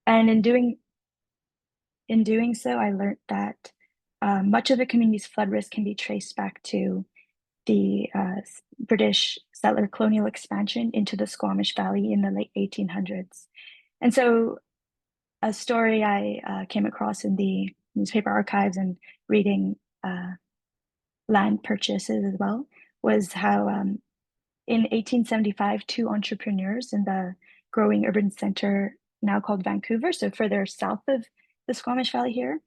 And in doing so, I learned that much of the community's flood risk can be traced back to the British settler colonial expansion into the Squamish Valley in the late 1800s. And so a story I came across in the newspaper archives and reading land purchases as well was how in 1875, two entrepreneurs in the growing urban center now called Vancouver, so further south of the Squamish Valley here,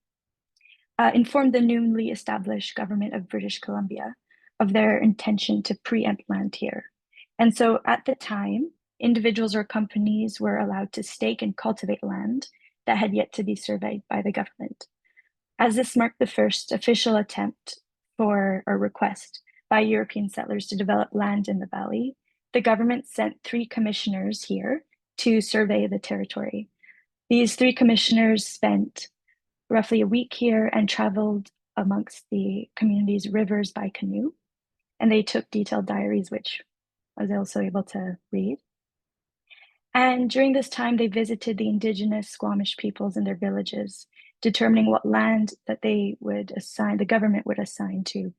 informed the newly established government of British Columbia of their intention to preempt land here. And so at the time, individuals or companies were allowed to stake and cultivate land that had yet to be surveyed by the government. As this marked the first official attempt for a request by European settlers to develop land in the valley, the government sent 3 commissioners here to survey the territory. These 3 commissioners spent roughly a week here and traveled amongst the community's rivers by canoe. And they took detailed diaries, which I was also able to read. And during this time, they visited the indigenous Squamish peoples in their villages, determining what land that they would assign, the government would assign to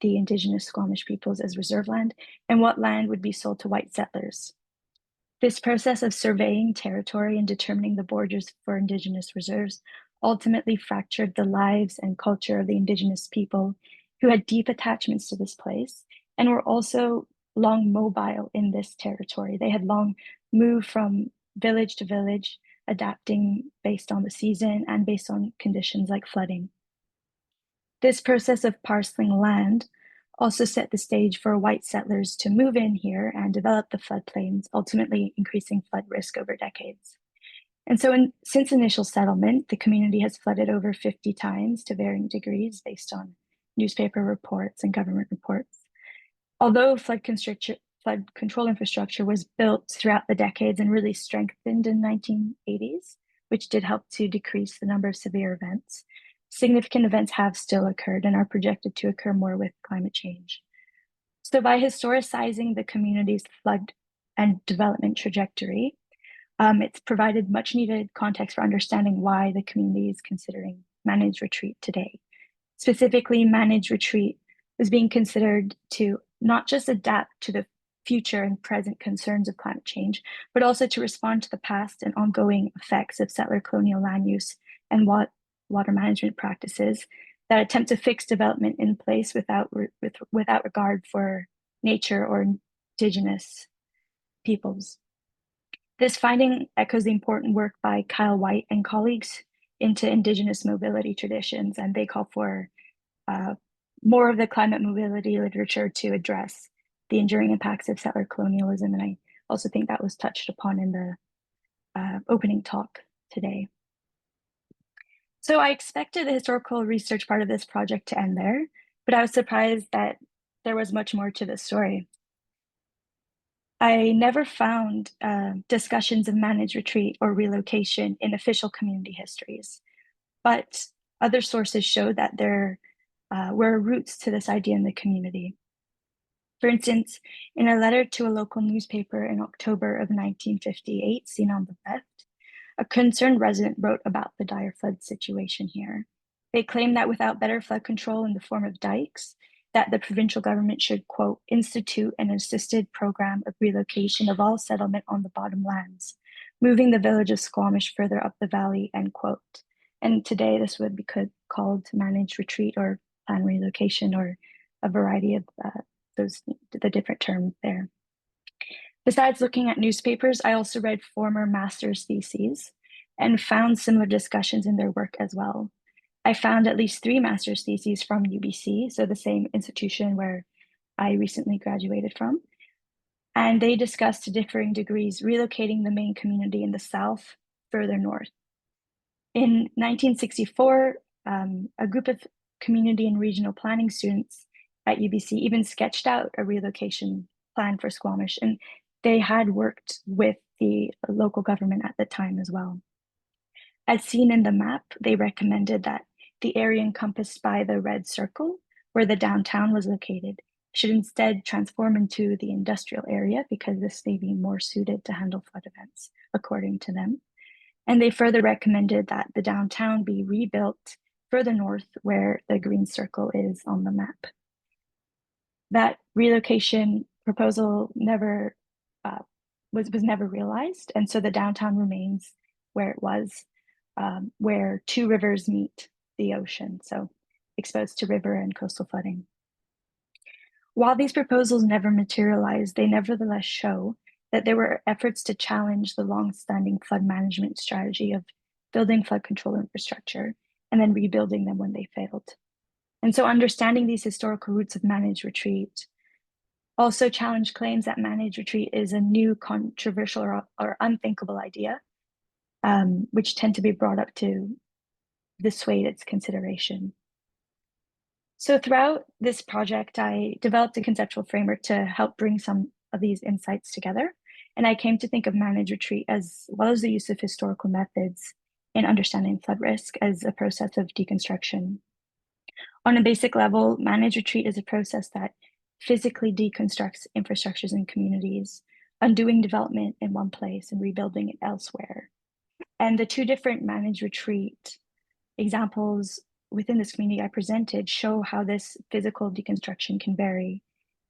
the indigenous Squamish peoples as reserve land, and what land would be sold to white settlers. This process of surveying territory and determining the borders for indigenous reserves ultimately fractured the lives and culture of the indigenous people who had deep attachments to this place and were also long mobile in this territory. They had long moved from village to village, adapting based on the season and based on conditions like flooding. This process of parceling land also set the stage for white settlers to move in here and develop the floodplains, ultimately increasing flood risk over decades. And so since initial settlement, the community has flooded over 50 times to varying degrees based on newspaper reports and government reports. Although flood control infrastructure was built throughout the decades and really strengthened in the 1980s, which did help to decrease the number of severe events, significant events have still occurred and are projected to occur more with climate change. So by historicizing the community's flood and development trajectory, it's provided much needed context for understanding why the community is considering managed retreat today. Specifically, managed retreat was being considered to not just adapt to the future and present concerns of climate change, but also to respond to the past and ongoing effects of settler colonial land use and water management practices that attempt to fix development in place without regard for nature or indigenous peoples. This finding echoes the important work by Kyle White and colleagues into indigenous mobility traditions, and they call for more of the climate mobility literature to address the enduring impacts of settler colonialism. And I also think that was touched upon in the opening talk today. So I expected the historical research part of this project to end there, but I was surprised that there was much more to this story. I never found discussions of managed retreat or relocation in official community histories, but other sources show that there were roots to this idea in the community. For instance, in a letter to a local newspaper in October of 1958, seen on the left, a concerned resident wrote about the dire flood situation here. They claimed that without better flood control in the form of dikes, that the provincial government should, quote, institute an assisted program of relocation of all settlement on the bottom lands, moving the village of Squamish further up the valley, end quote. And today this would be called managed retreat or planned relocation, or a variety of the different terms there. Besides looking at newspapers, I also read former master's theses and found similar discussions in their work as well. I found at least 3 master's theses from UBC, so the same institution where I recently graduated from. And they discussed to differing degrees relocating the main community in the south further north. In 1964, a group of community and regional planning students at UBC even sketched out a relocation plan for Squamish, and they had worked with the local government at the time as well. As seen in the map, they recommended that the area encompassed by the red circle, where the downtown was located, should instead transform into the industrial area because this may be more suited to handle flood events, according to them. And they further recommended that the downtown be rebuilt further north where the green circle is on the map. That relocation proposal never was never realized, and so the downtown remains where it was, where two rivers meet the ocean, so exposed to river and coastal flooding. While these proposals never materialized, they nevertheless show that there were efforts to challenge the long-standing flood management strategy of building flood control infrastructure and then rebuilding them when they failed. And so understanding these historical roots of managed retreat also challenged claims that managed retreat is a new, controversial, or unthinkable idea, which tend to be brought up to dissuade its consideration. So throughout this project, I developed a conceptual framework to help bring some of these insights together. And I came to think of managed retreat as well as the use of historical methods in understanding flood risk as a process of deconstruction. On a basic level, managed retreat is a process that physically deconstructs infrastructures and communities, undoing development in one place and rebuilding it elsewhere. And the two different managed retreat examples within this community I presented show how this physical deconstruction can vary.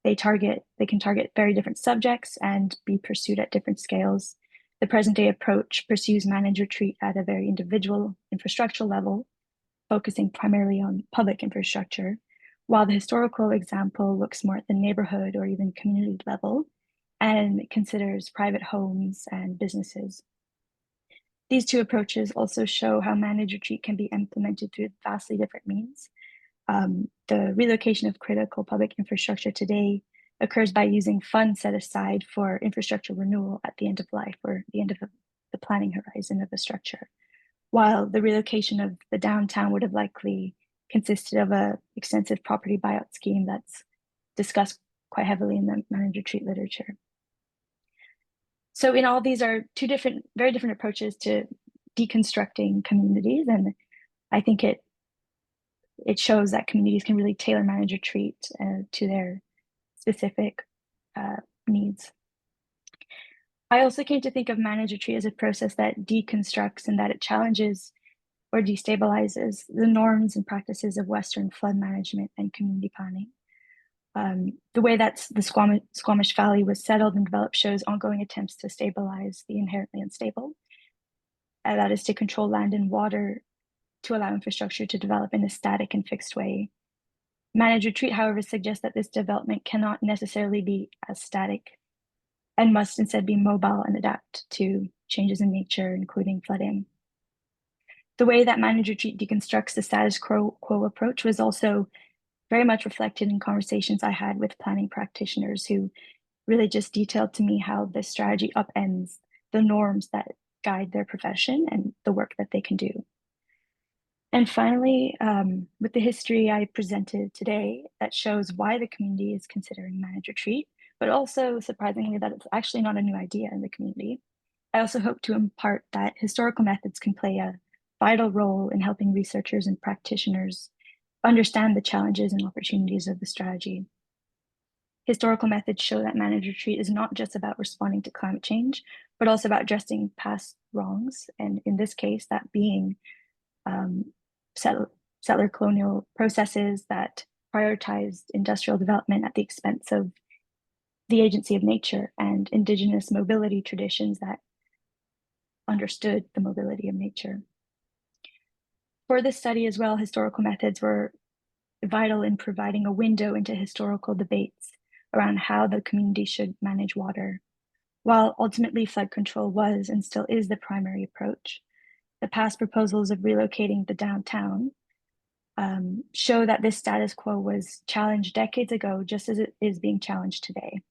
They can target very different subjects and be pursued at different scales. The present day approach pursues managed retreat at a very individual infrastructural level, focusing primarily on public infrastructure, while the historical example looks more at the neighborhood or even community level and considers private homes and businesses. These two approaches also show how managed retreat can be implemented through vastly different means. The relocation of critical public infrastructure today occurs by using funds set aside for infrastructure renewal at the end of life or the end of the planning horizon of a structure, while the relocation of the downtown would have likely consisted of an extensive property buyout scheme that's discussed quite heavily in the managed retreat literature. So in all, these are two very different approaches to deconstructing communities, and I think it shows that communities can really tailor managed retreat to their specific needs. I also came to think of managed retreat as a process that deconstructs and that it challenges or destabilizes the norms and practices of Western flood management and community planning. The way that the Squamish Valley was settled and developed shows ongoing attempts to stabilize the inherently unstable. That is to control land and water to allow infrastructure to develop in a static and fixed way. Managed retreat, however, suggests that this development cannot necessarily be as static and must instead be mobile and adapt to changes in nature, including flooding. The way that managed retreat deconstructs the status quo approach was also very much reflected in conversations I had with planning practitioners who really just detailed to me how this strategy upends the norms that guide their profession and the work that they can do. And finally, with the history I presented today that shows why the community is considering managed retreat, but also surprisingly that it's actually not a new idea in the community. I also hope to impart that historical methods can play a vital role in helping researchers and practitioners understand the challenges and opportunities of the strategy. Historical methods show that managed retreat is not just about responding to climate change, but also about addressing past wrongs, and in this case, that being settler colonial processes that prioritized industrial development at the expense of the agency of nature and indigenous mobility traditions that understood the mobility of nature. For this study as well, historical methods were vital in providing a window into historical debates around how the community should manage water. While ultimately flood control was and still is the primary approach, the past proposals of relocating the downtown show that this status quo was challenged decades ago, just as it is being challenged today.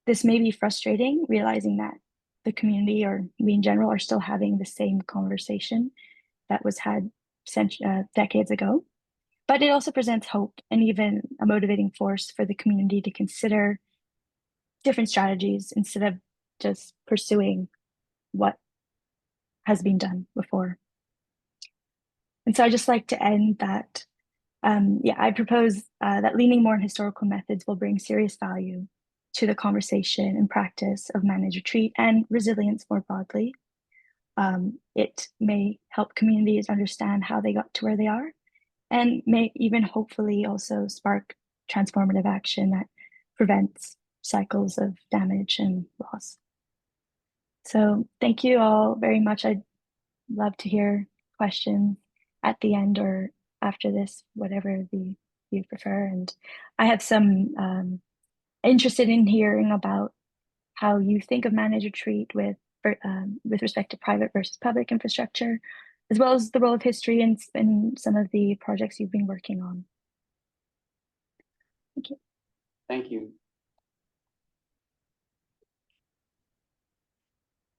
This may be frustrating, realizing that the community, or we in general, are still having the same conversation that was had decades ago. But it also presents hope and even a motivating force for the community to consider different strategies instead of just pursuing what has been done before. And so I just like to end that, I propose that leaning more on historical methods will bring serious value to the conversation and practice of managed retreat and resilience more broadly. It may help communities understand how they got to where they are, and may even hopefully also spark transformative action that prevents cycles of damage and loss. So thank you all very much. I'd love to hear questions at the end or after this, whatever you prefer. And I have some interested in hearing about how you think of managed retreat with respect to private versus public infrastructure, as well as the role of history in some of the projects you've been working on. Thank you. Thank you.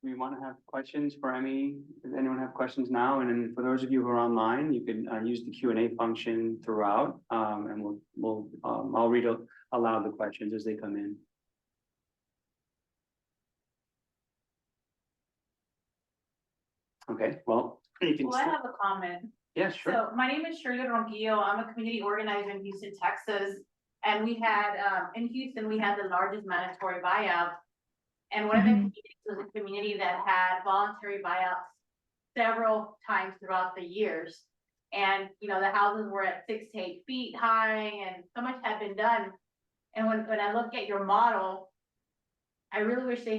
We want to have questions for Emmy. Does anyone have questions now? And then for those of you who are online, you can use the Q&A function throughout, and I'll read aloud the questions as they come in. Okay, well, you can. Well, I have a comment. Yeah, sure. So my name is Shirley Ronquillo. I'm a community organizer in Houston, Texas. And we had, in Houston, we had the largest mandatory buyout. And one of the communities was a community that had voluntary buyouts several times throughout the years. And, you know, the houses were at 6 to 8 feet high and so much had been done. And when I look at your model, I really wish the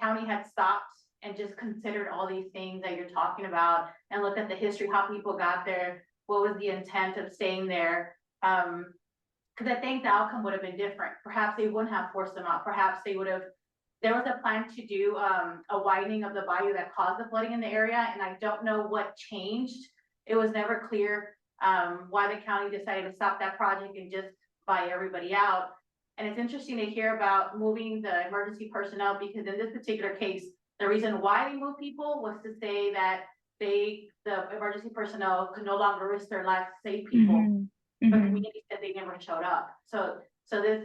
county had stopped and just considered all these things that you're talking about and looked at the history, how people got there, what was the intent of staying there. Because I think the outcome would have been different. Perhaps they wouldn't have forced them out. Perhaps they would have, there was a plan to do a widening of the bayou that caused the flooding in the area. And I don't know what changed. It was never clear why the county decided to stop that project and just buy everybody out. And it's interesting to hear about moving the emergency personnel, because in this particular case, the reason why they moved people was to say that the emergency personnel could no longer risk their lives to save people. But the community said they never showed up. So this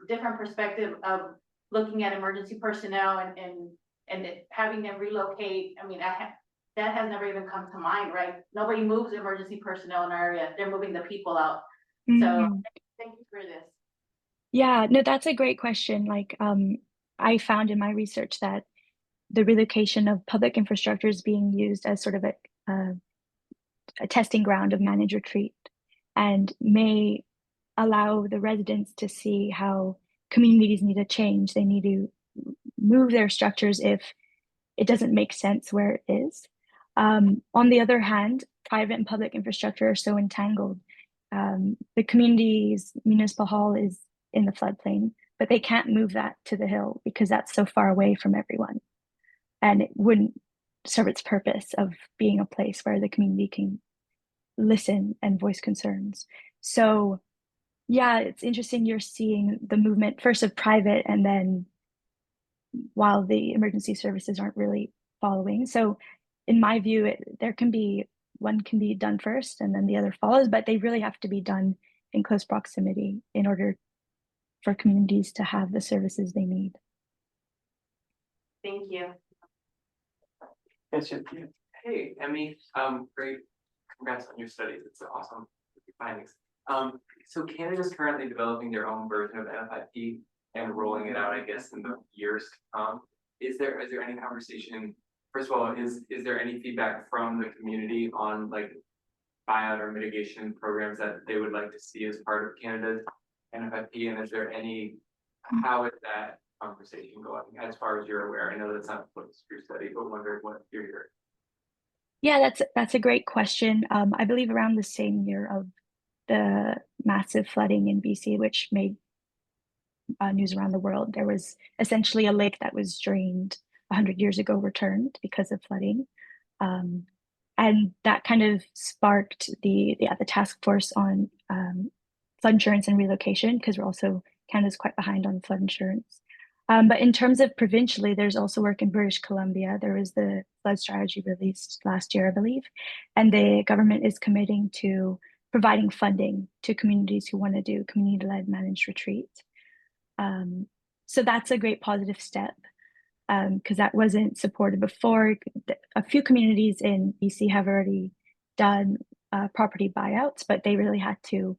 different perspective of looking at emergency personnel and having them relocate. I mean, that has never even come to mind, right? Nobody moves emergency personnel in our area. They're moving the people out. So thank you for this. Yeah, no, that's a great question. Like, I found in my research that the relocation of public infrastructure is being used as sort of a testing ground of managed retreat, and may allow the residents to see how communities need to change. They need to move their structures if it doesn't make sense where it is. On the other hand, private and public infrastructure are so entangled. The community's municipal hall is in the floodplain, but they can't move that to the hill because that's so far away from everyone. And it wouldn't serve its purpose of being a place where the community can listen and voice concerns. So yeah, it's interesting you're seeing the movement first of private, and then while the emergency services aren't really following. So in my view, one can be done first and then the other follows, but they really have to be done in close proximity in order for communities to have the services they need. Thank you. Yes, yeah. Hey, Emmy, great. Congrats on your studies. It's awesome findings. So Canada's currently developing their own version of NFIP and rolling it out, I guess, in the years to come. Is there any conversation? First of all, is there any feedback from the community on like buyout or mitigation programs that they would like to see as part of Canada's NFIP? And is there how is that conversation going as far as you're aware? I know that's not what's your study, but wondering what you're hearing. Yeah, that's a great question. I believe around the same year of the massive flooding in BC, which made news around the world, there was essentially a lake that was drained 100 years ago, returned because of flooding. And that kind of sparked the task force on flood insurance and relocation, because Canada's quite behind on flood insurance. But in terms of provincially, there's also work in British Columbia. There was the flood strategy released last year, I believe, and the government is committing to providing funding to communities who want to do community-led managed retreat. So that's a great positive step, because that wasn't supported before. A few communities in BC have already done property buyouts, but they really had to,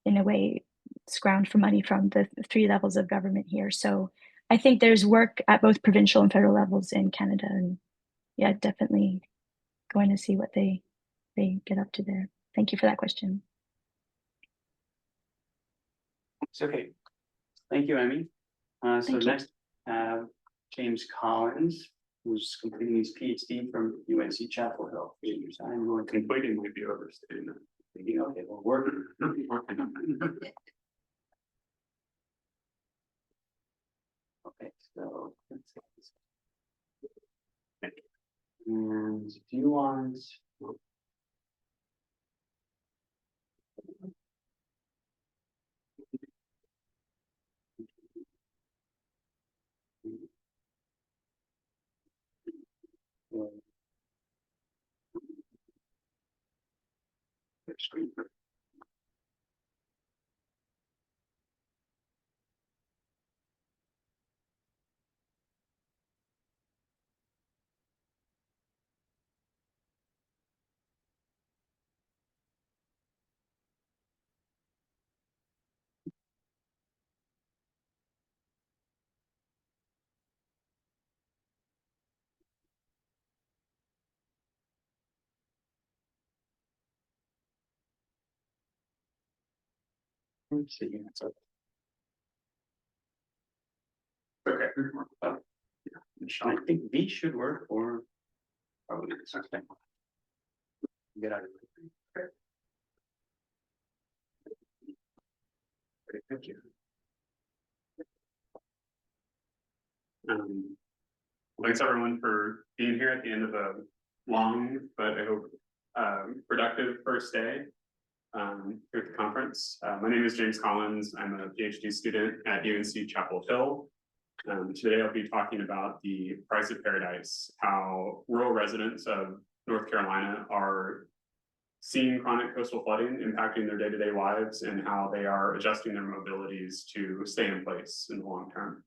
in a way, scrounge for money from the 3 levels of government here. So I think there's work at both provincial and federal levels in Canada, and yeah, definitely going to see what they get up to there. Thank you for that question. It's okay. Thank you, Emmy. So Thank you. next, James Collins, who's completing his PhD from UNC Chapel Hill. I'm going to Completing might be overstating that. okay, well, working. Okay, so let's see. And do you want? Screen. Let's see. Okay. I think B should work or probably something. Get out of here. Great, thank you. Thanks everyone for being here at the end of a long, but I hope productive first day here at the conference. My name is James Collins. I'm a PhD student at UNC Chapel Hill. Today I'll be talking about the price of paradise, how rural residents of North Carolina are seeing chronic coastal flooding impacting their day-to-day lives and how they are adjusting their mobilities to stay in place in the long term.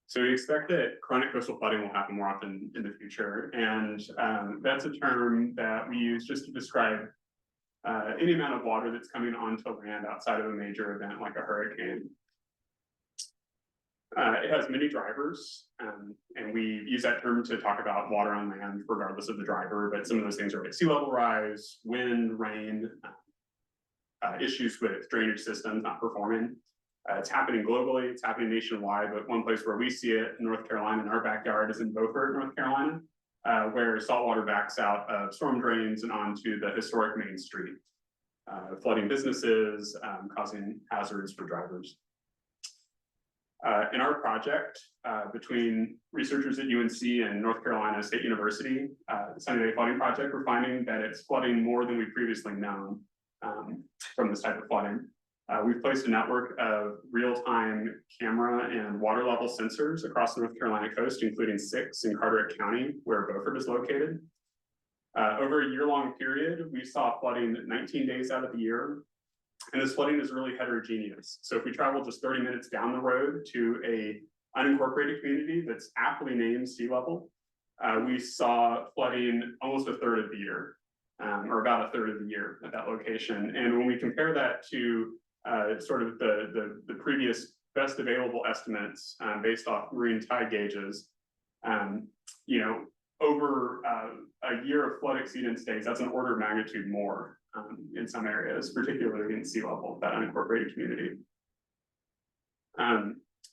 So we expect that chronic coastal flooding will happen more often in the future, and that's a term that we use just to describe any amount of water that's coming onto land outside of a major event like a hurricane. It has many drivers, and we use that term to talk about water on land regardless of the driver, but some of those things are like sea level rise, wind, rain, issues with drainage systems not performing. It's happening globally, it's happening nationwide, but one place where we see it in North Carolina in our backyard is in Beaufort, North Carolina, where saltwater backs out of storm drains and onto the historic Main Street, flooding businesses, causing hazards for drivers. In our project, between researchers at UNC and North Carolina State University, the Sunny Day Flooding Project, we're finding that it's flooding more than we've previously known from this type of flooding. We've placed a network of real-time camera and water level sensors across the North Carolina coast, including 6 in Carteret County, where Beaufort is located. Over a year-long period, we saw flooding 19 days out of the year, and this flooding is really heterogeneous. So if we travel just 30 minutes down the road to a unincorporated community that's aptly named sea level, we saw flooding almost a third of the year, or about a third of the year at that location. And when we compare that to sort of the previous best available estimates based off marine tide gauges, you know, over a year of flood exceedance days, that's an order of magnitude more in some areas, particularly in sea level, that unincorporated community.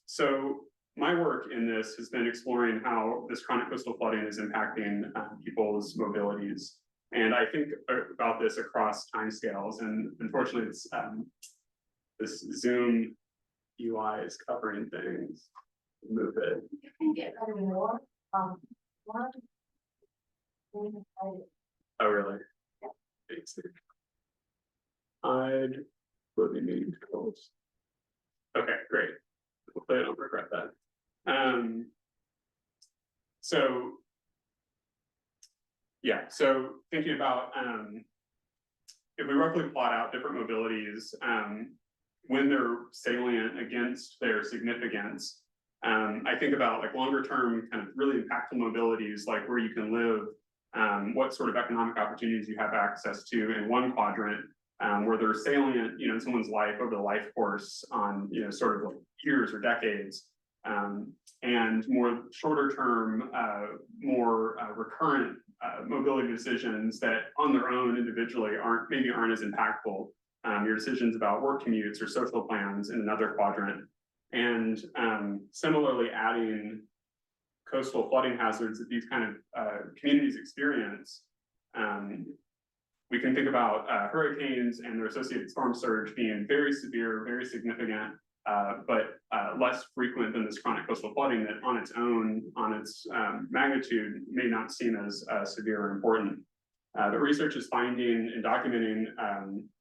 So my work in this has been exploring how this chronic coastal flooding is impacting people's mobilities. And I think about this across timescales, and unfortunately it's this Zoom UI is covering things. Move it. You can get more. Oh, really? Thanks. I'd really need close. Okay, great. Hopefully I don't regret that. So yeah, so thinking about if we roughly plot out different mobilities when they're salient against their significance, I think about like longer term kind of really impactful mobilities, like where you can live, what sort of economic opportunities you have access to in one quadrant, where they're salient, you know, in someone's life over the life course on, you know, sort of like years or decades. and more shorter term, more recurrent mobility decisions that on their own individually aren't as impactful. Your decisions about work commutes or social plans in another quadrant. And similarly adding coastal flooding hazards that these kind of communities experience. We can think about hurricanes and their associated storm surge being very severe, very significant, but less frequent than this chronic coastal flooding that on its own, on its magnitude, may not seem as severe or important. But research is finding and documenting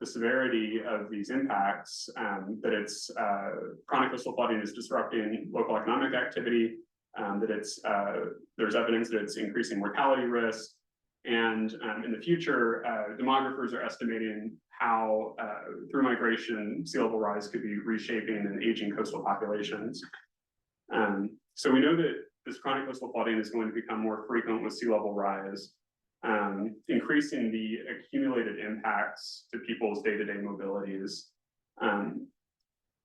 the severity of these impacts, that it's chronic coastal flooding is disrupting local economic activity, that there's evidence that it's increasing mortality risk. And in the future, demographers are estimating how through migration, sea level rise could be reshaping and aging coastal populations. So we know that this chronic coastal flooding is going to become more frequent with sea level rise, increasing the accumulated impacts to people's day-to-day mobilities.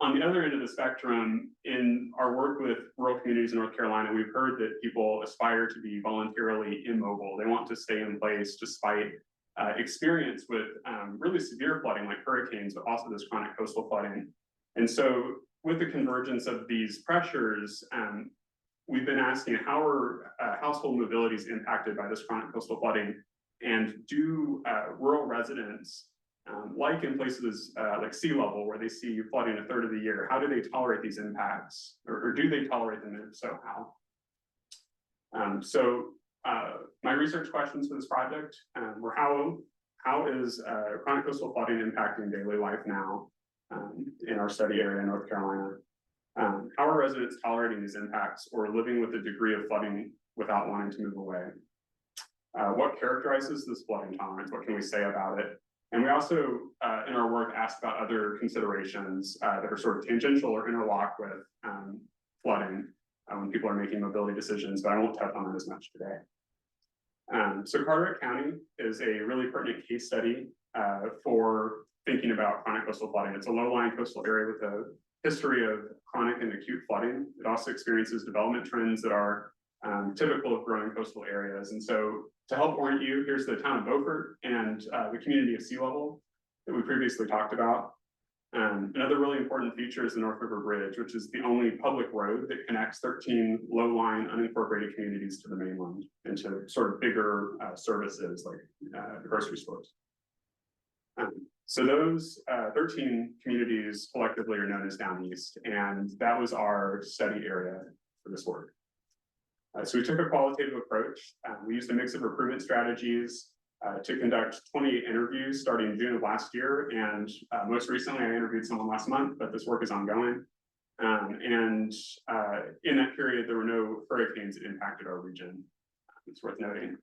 On the other end of the spectrum, in our work with rural communities in North Carolina, we've heard that people aspire to be voluntarily immobile. They want to stay in place despite experience with really severe flooding like hurricanes, but also this chronic coastal flooding. And so with the convergence of these pressures, we've been asking how are household mobilities impacted by this chronic coastal flooding, and do rural residents, like in places like sea level where they see flooding a third of the year, how do they tolerate these impacts, or do they tolerate them, if so how? My research questions for this project were how is chronic coastal flooding impacting daily life now in our study area in North Carolina? How are residents tolerating these impacts or living with a degree of flooding without wanting to move away? What characterizes this flooding tolerance? What can we say about it? And we also, in our work, asked about other considerations that are sort of tangential or interlock with flooding when people are making mobility decisions, but I won't touch on it as much today. So Carteret County is a really pertinent case study for thinking about chronic coastal flooding. It's a low-lying coastal area with a history of chronic and acute flooding. It also experiences development trends that are typical of growing coastal areas. And so to help orient you, here's the town of Beaufort and the community of Sea Level that we previously talked about. Another really important feature is the North River Bridge, which is the only public road that connects 13 low-lying unincorporated communities to the mainland and to sort of bigger services like grocery stores. So those 13 communities collectively are known as Down East, and that was our study area for this work. So we took a qualitative approach. We used a mix of recruitment strategies to conduct 28 interviews starting June of last year. And most recently, I interviewed someone last month, but this work is ongoing. In that period, there were no hurricanes that impacted our region. It's worth noting.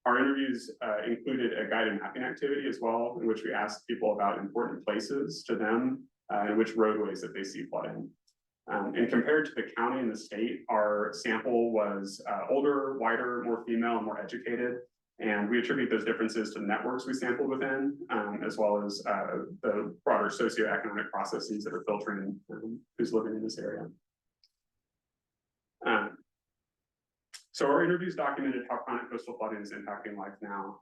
Our interviews included a guided mapping activity as well, in which we asked people about important places to them and which roadways that they see flooding. And compared to the county and the state, our sample was older, whiter, more female, and more educated. And we attribute those differences to the networks we sampled within, as well as the broader socioeconomic processes that are filtering who's living in this area. So our interviews documented how chronic coastal flooding is impacting life now.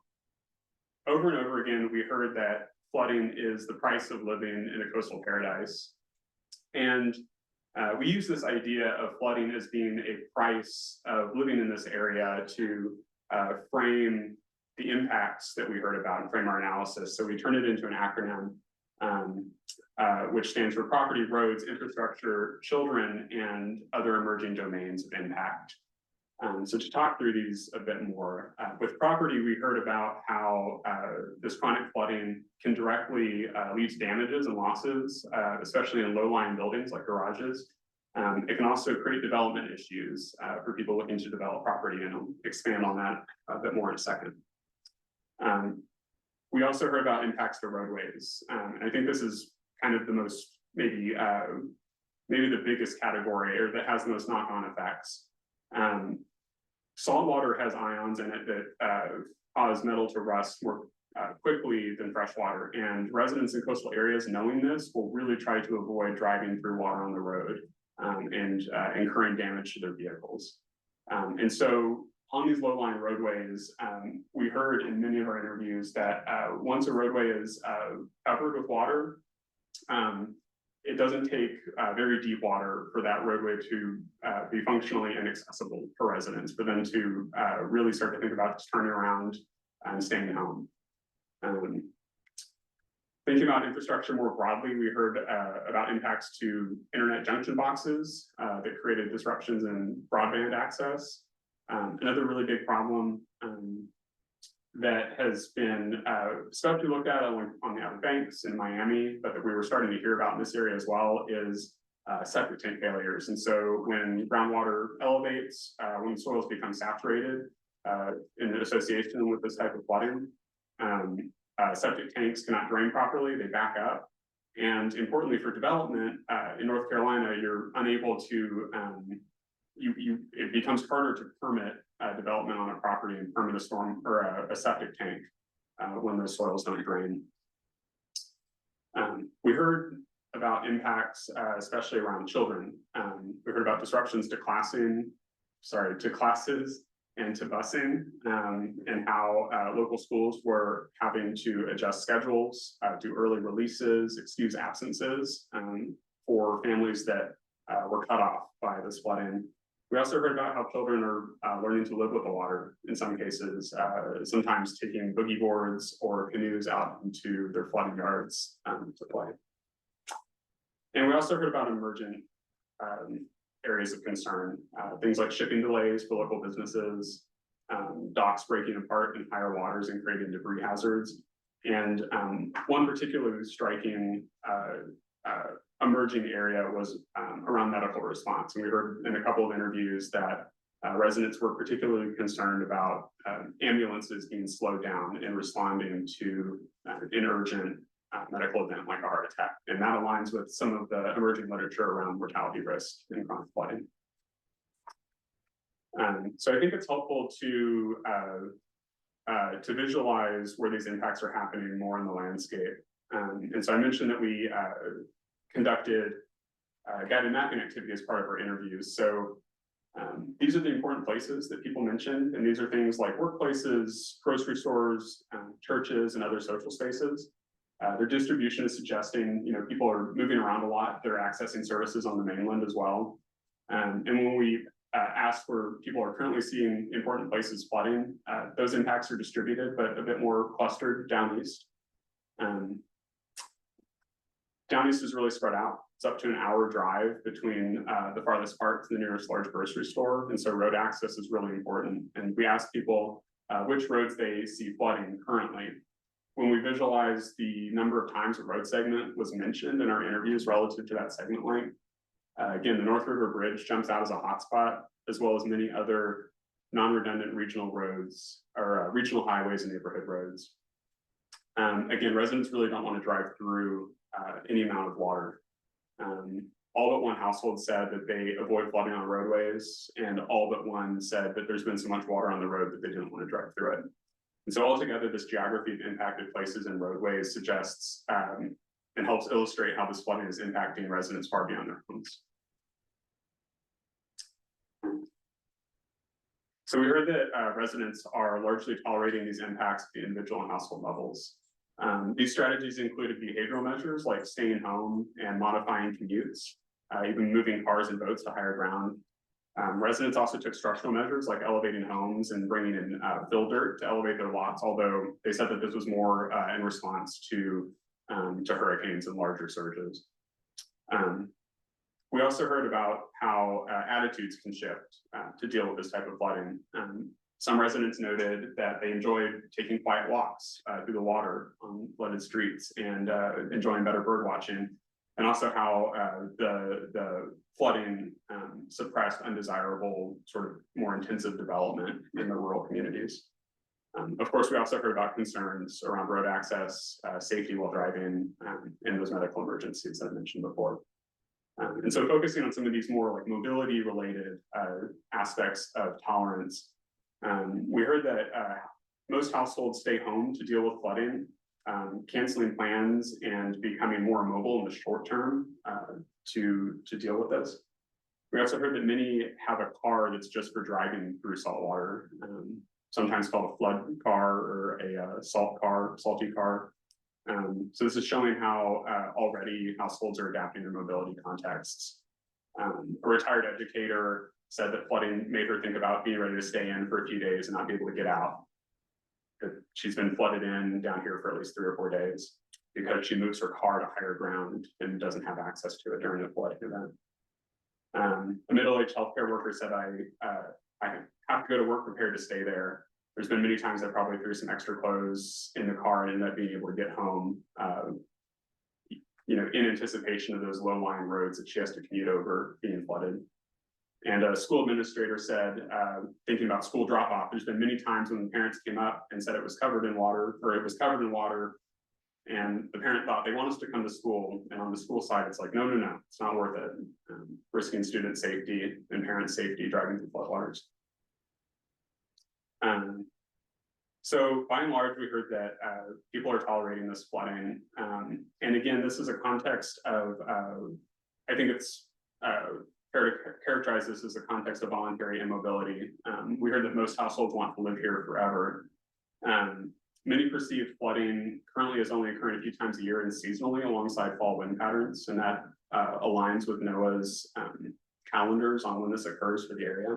Over and over again, we heard that flooding is the price of living in a coastal paradise. And we use this idea of flooding as being a price of living in this area to frame the impacts that we heard about and frame our analysis. So we turned it into an acronym, which stands for property, roads, infrastructure, children, and other emerging domains of impact. So to talk through these a bit more, with property, we heard about how this chronic flooding can directly lead to damages and losses, especially in low-lying buildings like garages. It can also create development issues for people looking to develop property, and I'll expand on that a bit more in a second. We also heard about impacts to roadways. And I think this is kind of the most, maybe the biggest category, or that has the most knock-on effects. Salt water has ions in it that cause metal to rust more quickly than fresh water. And residents in coastal areas knowing this will really try to avoid driving through water on the road. and incurring damage to their vehicles. And so on these low-lying roadways, we heard in many of our interviews that once a roadway is covered with water, it doesn't take very deep water for that roadway to be functionally inaccessible for residents, for them to really start to think about just turning around and staying home. Thinking about infrastructure more broadly, we heard about impacts to internet junction boxes that created disruptions in broadband access. Another really big problem that has been especially looked at on the Outer Banks in Miami, but that we were starting to hear about in this area as well, is septic tank failures. And so when groundwater elevates, when soils become saturated in association with this type of flooding, septic tanks cannot drain properly, they back up. And importantly for development, in North Carolina, you're unable to, it becomes harder to permit development on a property and permit a storm or a septic tank when those soils don't drain. We heard about impacts, especially around children. We heard about disruptions to classes and to busing, and how local schools were having to adjust schedules, do early releases, excuse absences for families that were cut off by this flooding. We also heard about how children are learning to live with the water in some cases, sometimes taking boogie boards or canoes out into their flooding yards to play. And we also heard about emergent areas of concern, things like shipping delays for local businesses, docks breaking apart in higher waters and creating debris hazards. And one particularly striking emerging area was around medical response. And we heard in a couple of interviews that residents were particularly concerned about ambulances being slowed down in responding to an urgent medical event like a heart attack. And that aligns with some of the emerging literature around mortality risk in chronic flooding. So I think it's helpful to visualize where these impacts are happening more in the landscape. And so I mentioned that we conducted guided mapping activity as part of our interviews. So these are the important places that people mentioned, and these are things like workplaces, grocery stores, churches, and other social spaces. Their distribution is suggesting, people are moving around a lot. They're accessing services on the mainland as well. And when we asked where people are currently seeing important places flooding, those impacts are distributed, but a bit more clustered down east. Down east is really spread out. It's up to an hour drive between the farthest part to the nearest large grocery store. And so road access is really important. And we asked people which roads they see flooding currently. When we visualize the number of times a road segment was mentioned in our interviews relative to that segment length, again, the North River Bridge jumps out as a hotspot, as well as many other non-redundant regional roads or regional highways and neighborhood roads. Again, residents really don't want to drive through any amount of water. All but one household said that they avoid flooding on roadways, and all but one said that there's been so much water on the road that they didn't want to drive through it. And so altogether, this geography of impacted places and roadways suggests and helps illustrate how this flooding is impacting residents far beyond their homes. So we heard that residents are largely tolerating these impacts at the individual and household levels. These strategies included behavioral measures like staying home and modifying commutes, even moving cars and boats to higher ground. Residents also took structural measures like elevating homes and bringing in fill dirt to elevate their lots, although they said that this was more in response to hurricanes and larger surges. We also heard about how attitudes can shift to deal with this type of flooding. Some residents noted that they enjoyed taking quiet walks through the water on flooded streets and enjoying better bird watching, and also how the flooding suppressed undesirable, sort of more intensive development in the rural communities. Of course, we also heard about concerns around road access, safety while driving, and those medical emergencies that I mentioned before. And so focusing on some of these more like mobility related aspects of tolerance, we heard that most households stay home to deal with flooding, canceling plans and becoming more mobile in the short term to deal with this. We also heard that many have a car that's just for driving through salt water, sometimes called a flood car or a salty car. So this is showing how already households are adapting their mobility contexts. A retired educator said that flooding made her think about being ready to stay in for a few days and not be able to get out. She's been flooded in down here for at least 3 or 4 days because she moves her car to higher ground and doesn't have access to it during a flooding event. A middle-aged healthcare worker said, I have to go to work prepared to stay there. There's been many times I probably threw some extra clothes in the car and ended up being able to get home, in anticipation of those low-lying roads that she has to commute over being flooded. And a school administrator said, thinking about school drop-off, there's been many times when the parents came up and said it was covered in water, and the parent thought they want us to come to school. And on the school side, it's like, no, it's not worth it. Risking student safety and parent safety driving through floodwaters. So by and large, we heard that people are tolerating this flooding. And again, this is a context of, I think it's fair to characterize this as a context of voluntary immobility. We heard that most households want to live here forever. Many perceive flooding currently as only occurring a few times a year and seasonally alongside fall wind patterns, and that aligns with NOAA's calendars on when this occurs for the area.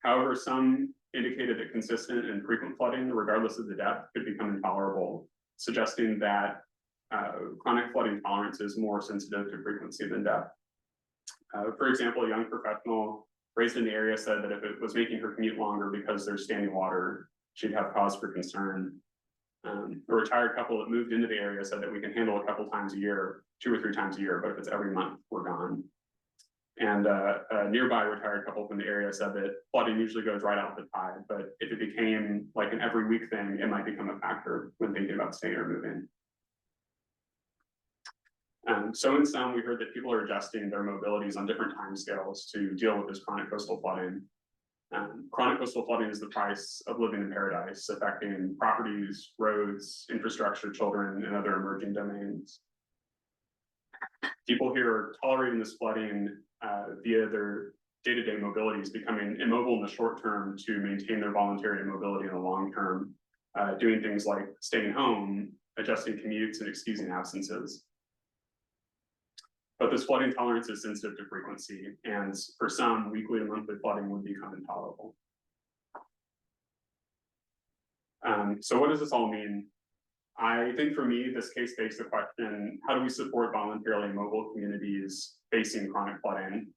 However, some indicated that consistent and frequent flooding, regardless of the depth, could become intolerable, suggesting that chronic flooding tolerance is more sensitive to frequency than depth. For example, a young professional raised in the area said that if it was making her commute longer because there's standing water, she'd have cause for concern. A retired couple that moved into the area said that we can handle a couple times a year, 2 or 3 times a year, but if it's every month, we're gone. And a nearby retired couple from the area said that flooding usually goes right out the tide, but if it became like an every week thing, it might become a factor when thinking about staying or moving. So in sum, we heard that people are adjusting their mobilities on different timescales to deal with this chronic coastal flooding. Chronic coastal flooding is the price of living in paradise, affecting properties, roads, infrastructure, children, and other emerging domains. People here are tolerating this flooding via their day-to-day mobilities, becoming immobile in the short term to maintain their voluntary immobility in the long term, doing things like staying home, adjusting commutes, and excusing absences. But this flooding tolerance is sensitive to frequency, and for some, weekly to monthly flooding would become intolerable. So what does this all mean? I think for me, this case begs the question, how do we support voluntarily mobile communities facing chronic flooding?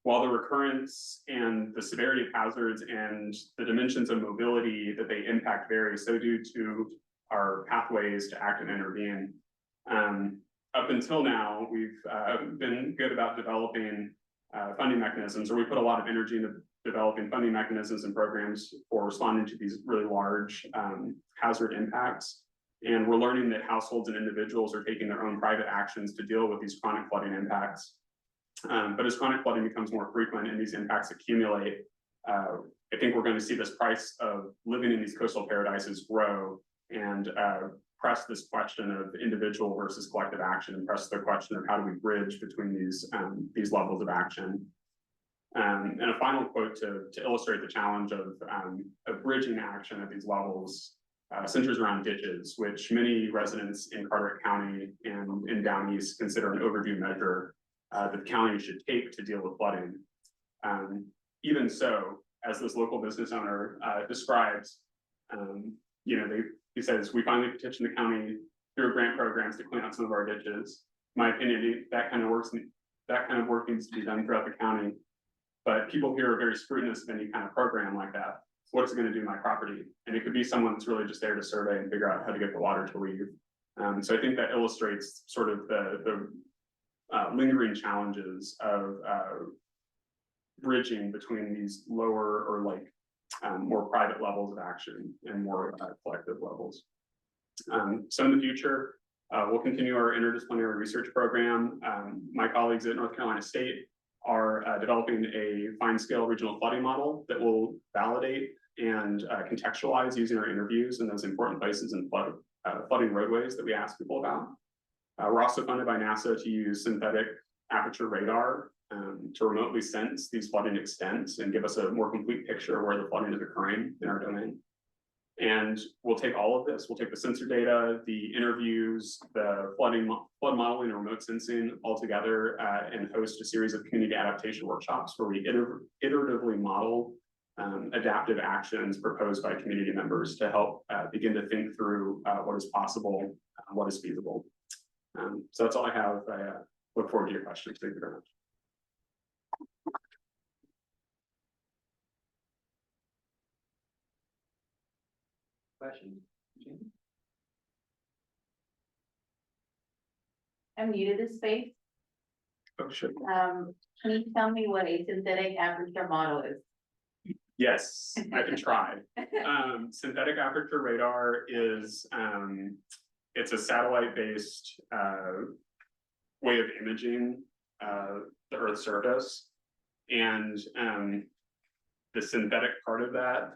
While the recurrence and the severity of hazards and the dimensions of mobility that they impact vary, so do to our pathways to act and intervene. Up until now, we've been good about developing funding mechanisms, or we put a lot of energy into developing funding mechanisms and programs for responding to these really large hazard impacts. And we're learning that households and individuals are taking their own private actions to deal with these chronic flooding impacts. But as chronic flooding becomes more frequent and these impacts accumulate, I think we're going to see this price of living in these coastal paradises grow and press this question of individual versus collective action, and press the question of how do we bridge between these levels of action. And a final quote to illustrate the challenge of bridging action at these levels centers around ditches, which many residents in Carteret County and in Down East consider an overdue measure that the county should take to deal with flooding. Even so, as this local business owner describes, he says, we finally petitioned the county through grant programs to clean out some of our ditches. In my opinion, that kind of work needs to be done throughout the county. But people here are very scrutinous of any kind of program like that. What is it going to do to my property? And it could be someone that's really just there to survey and figure out how to get the water to leave. So I think that illustrates sort of the lingering challenges of bridging between these lower or more private levels of action and more collective levels. So in the future, we'll continue our interdisciplinary research program. My colleagues at North Carolina State are developing a fine-scale regional flooding model that will validate and contextualize using our interviews in those important places and flooding roadways that we ask people about. We're also funded by NASA to use synthetic aperture radar to remotely sense these flooding extents and give us a more complete picture of where the flooding is occurring in our domain. And we'll take all of this, we'll take the sensor data, the interviews, the flood modeling and remote sensing all together, and host a series of community adaptation workshops where we iteratively model adaptive actions proposed by community members to help begin to think through what is possible, what is feasible. So that's all I have. I look forward to your questions. Thank you very much. Questions? I'm new to this space. Oh, sure. Can you tell me what a synthetic aperture model is? Yes, I can try. Synthetic aperture radar is it's a satellite-based way of imaging the Earth's surface, and the synthetic part of that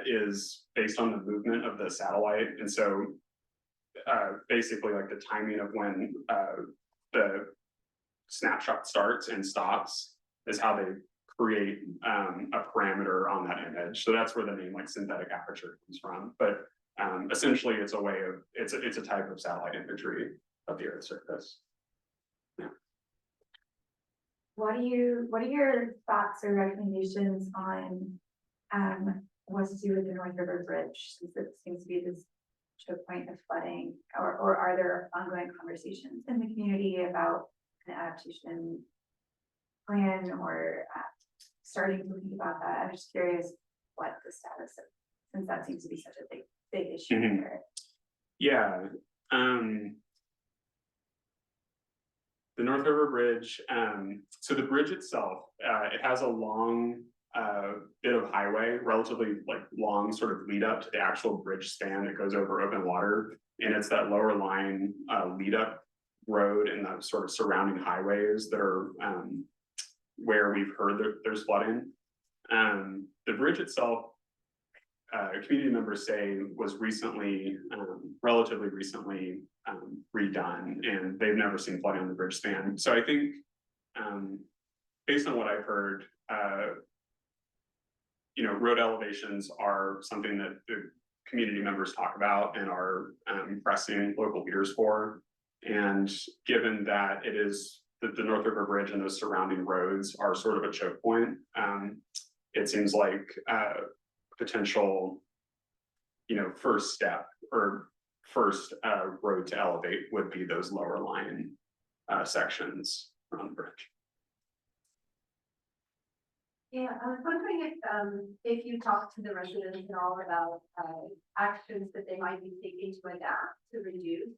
is based on the movement of the satellite, and so basically like the timing of when the snapshot starts and stops is how they create a parameter on that image. So that's where the name like synthetic aperture comes from. But essentially it's a way of, it's a type of satellite imagery of the Earth's surface. Yeah. What are your thoughts or recommendations on what to do with the North River Bridge, since it seems to be this choke point of flooding, or are there ongoing conversations in the community about an adaptation plan, or starting to think about that? I'm just curious what the status of, since that seems to be such a big issue here. Yeah. The North River Bridge, so the bridge itself, it has a long bit of highway, relatively like long sort of lead up to the actual bridge span that goes over open water. And it's that lower line lead up road and the sort of surrounding highways that are where we've heard that there's flooding. The bridge itself, community members say, was recently, relatively recently redone, and they've never seen flooding on the bridge span. So I think, based on what I've heard, you know, road elevations are something that the community members talk about and are pressing local leaders for. And given that it is that the North River Bridge and those surrounding roads are sort of a choke point, it seems like potential, you know, first step or first road to elevate would be those lower lying sections around the bridge. Yeah, I was wondering if you talked to the residents at all about actions that they might be taking to adapt to reduce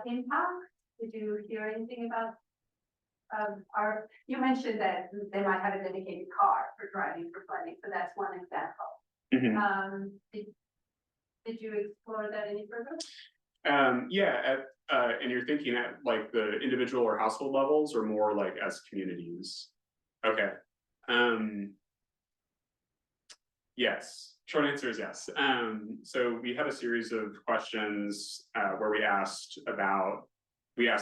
impact. Did you hear anything about you mentioned that they might have a dedicated car for driving for flooding, so that's one example. Mm-hmm. Did you explore that any further? Yeah, and you're thinking at like the individual or household levels, or more like as communities? Okay. Yes, short answer is yes. So we had a series of questions where we asked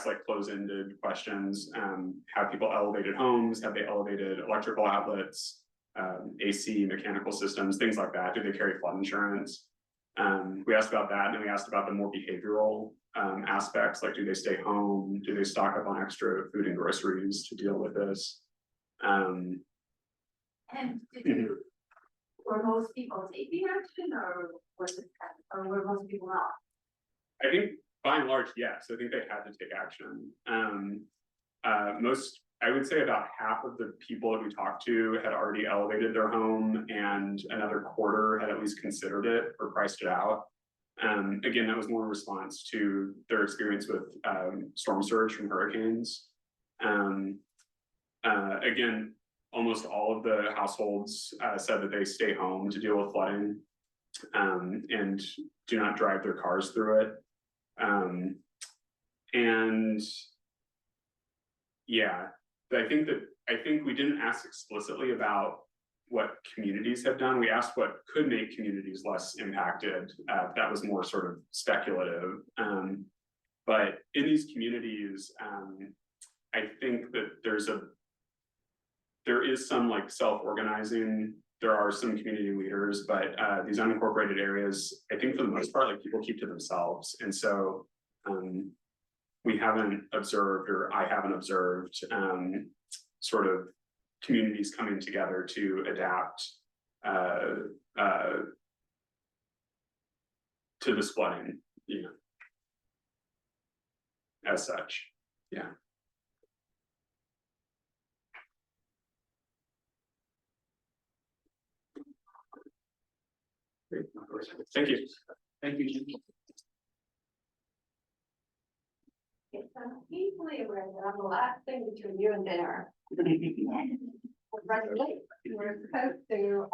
like close-ended questions. Have people elevated homes? Have they elevated electrical outlets, AC, mechanical systems, things like that? Do they carry flood insurance? We asked about that, and then we asked about the more behavioral aspects, like do they stay home? Do they stock up on extra food and groceries to deal with this? And did you, were most people taking action, or was it, or were most people not? I think by and large, yes. I think they had to take action. I would say about half of the people that we talked to had already elevated their home, and another quarter had at least considered it or priced it out. Again, that was more in response to their experience with storm surge from hurricanes. Again, almost all of the households said that they stay home to deal with flooding and do not drive their cars through it. And yeah, I think we didn't ask explicitly about what communities have done. We asked what could make communities less impacted. That was more sort of speculative. But in these communities, I think that there's a there is some like self-organizing. There are some community leaders, but these unincorporated areas, I think for the most part, like people keep to themselves. And so we haven't observed, or I haven't observed, sort of communities coming together to adapt to this flooding, you know, as such. Yeah. Great. Thank you. Thank you, Jim. I'm easily aware that I'm the last thing between you and dinner. We're running late. We're supposed to,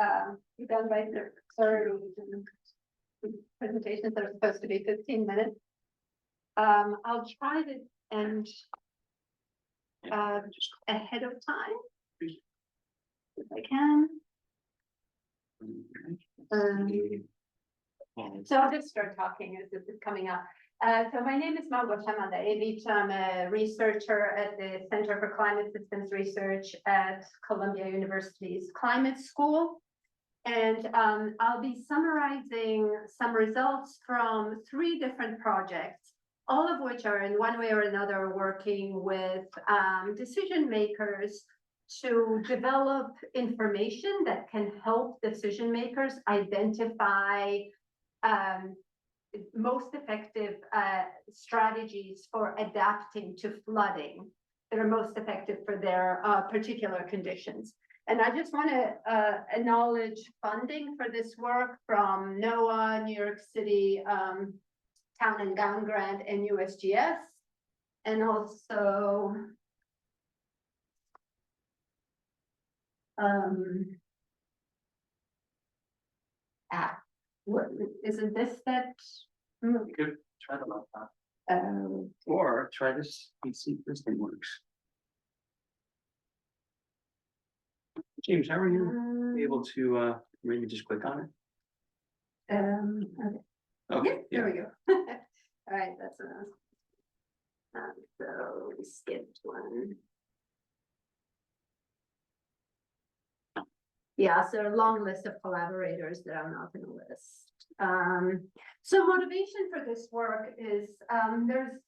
be done by 30. Presentations are supposed to be 15 minutes. I'll try to end ahead of time if I can. So I'll just start talking as this is coming up. So my name is Malgosia Madajewicz. I'm a researcher at the Center for Climate Systems Research at Columbia University's Climate School. And I'll be summarizing some results from 3 different projects, all of which are in one way or another working with decision makers to develop information that can help decision makers identify most effective strategies for adapting to flooding that are most effective for their particular conditions. And I just want to acknowledge funding for this work from NOAA, New York City Town and Gown Grant, and USGS, and also what isn't this that? You could try the laptop. Or try this and see if this thing works. James, how are you able to maybe just click on it? Okay. Okay, Yeah, there we go. All right, that's enough. So we skipped one. Yeah, so a long list of collaborators that I'm not going to list. So motivation for this work is there's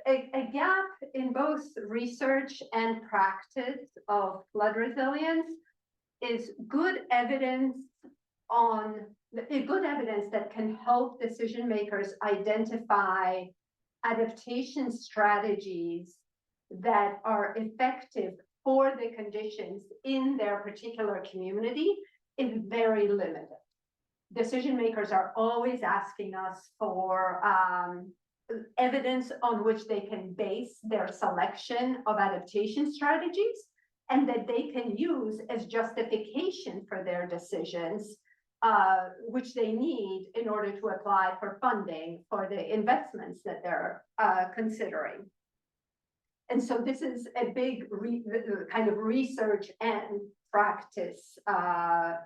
a gap in both research and practice of flood resilience is good evidence that can help decision makers identify adaptation strategies that are effective for the conditions in their particular community is very limited. Decision makers are always asking us for evidence on which they can base their selection of adaptation strategies and that they can use as justification for their decisions, which they need in order to apply for funding for the investments that they're considering. And so this is a big kind of research and practice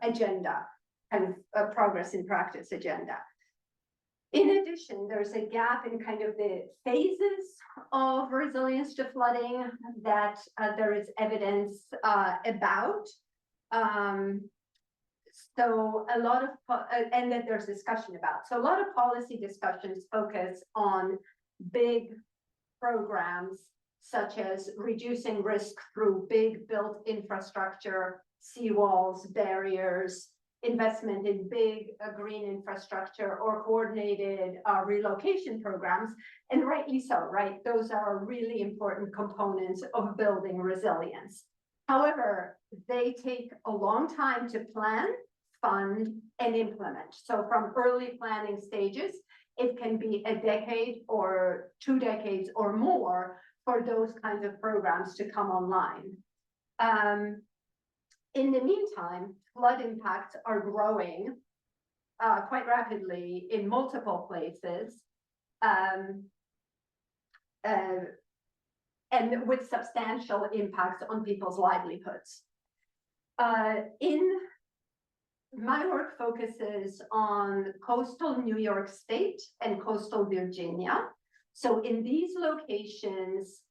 agenda, kind of progress in practice agenda. In addition, there's a gap in kind of the phases of resilience to flooding that there is evidence about. So a lot of, and that there's discussion about. So a lot of policy discussions focus on big programs such as reducing risk through big built infrastructure, seawalls, barriers, investment in big green infrastructure or coordinated relocation programs. And rightly so, right? Those are really important components of building resilience. However, they take a long time to plan, fund, and implement. So from early planning stages, it can be a decade or 2 decades or more for those kinds of programs to come online. In the meantime, flood impacts are growing quite rapidly in multiple places, and with substantial impacts on people's livelihoods. My work focuses on coastal New York State and coastal Virginia. So in these locations,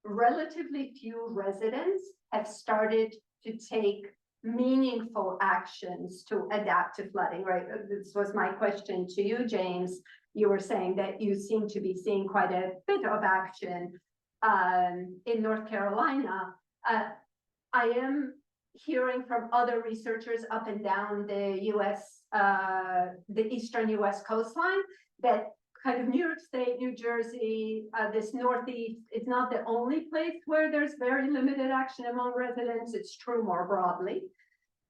relatively few residents have started to take meaningful actions to adapt to flooding, right? This was my question to you, James. You were saying that you seem to be seeing quite a bit of action in North Carolina. I am hearing from other researchers up and down the US, the eastern US coastline, that kind of New York State, New Jersey, this Northeast, it's not the only place where there's very limited action among residents. It's true more broadly.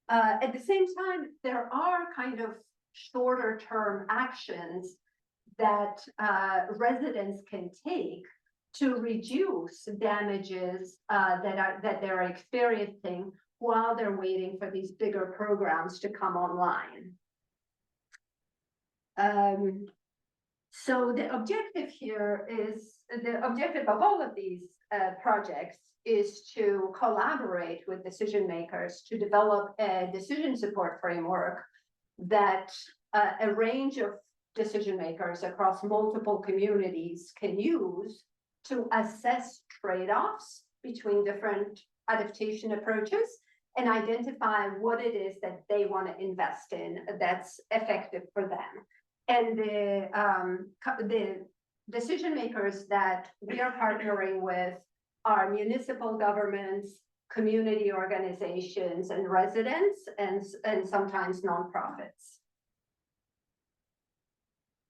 At the same time, there are kind of shorter term actions that residents can take to reduce damages that they're experiencing while they're waiting for these bigger programs to come online. So the objective here is, the objective of all of these projects is to collaborate with decision makers to develop a decision support framework that a range of decision makers across multiple communities can use to assess trade-offs between different adaptation approaches and identify what it is that they want to invest in that's effective for them. And the decision makers that we are partnering with are municipal governments, community organizations, and residents, and sometimes nonprofits.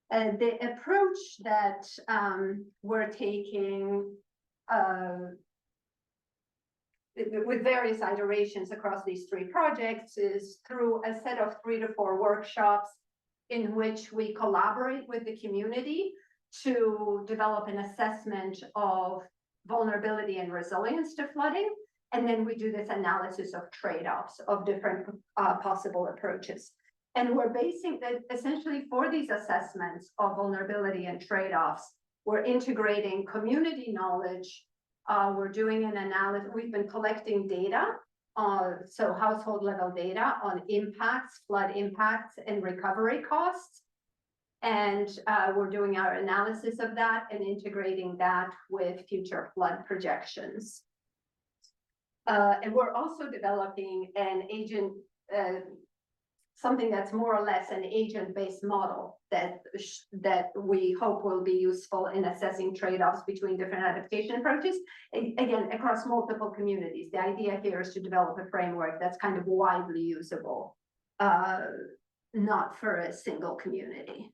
The approach that we're taking with various iterations across these three projects is through a set of 3 to 4 workshops in which we collaborate with the community to develop an assessment of vulnerability and resilience to flooding. And then we do this analysis of trade-offs of different possible approaches. And we're basing that essentially for these assessments of vulnerability and trade-offs, we're integrating community knowledge. We're doing an analysis. We've been collecting data, so household level data on impacts, flood impacts, and recovery costs. And we're doing our analysis of that and integrating that with future flood projections. And we're also developing an agent, something that's more or less an agent-based model that we hope will be useful in assessing trade-offs between different adaptation approaches, again, across multiple communities. The idea here is to develop a framework that's kind of widely usable, not for a single community,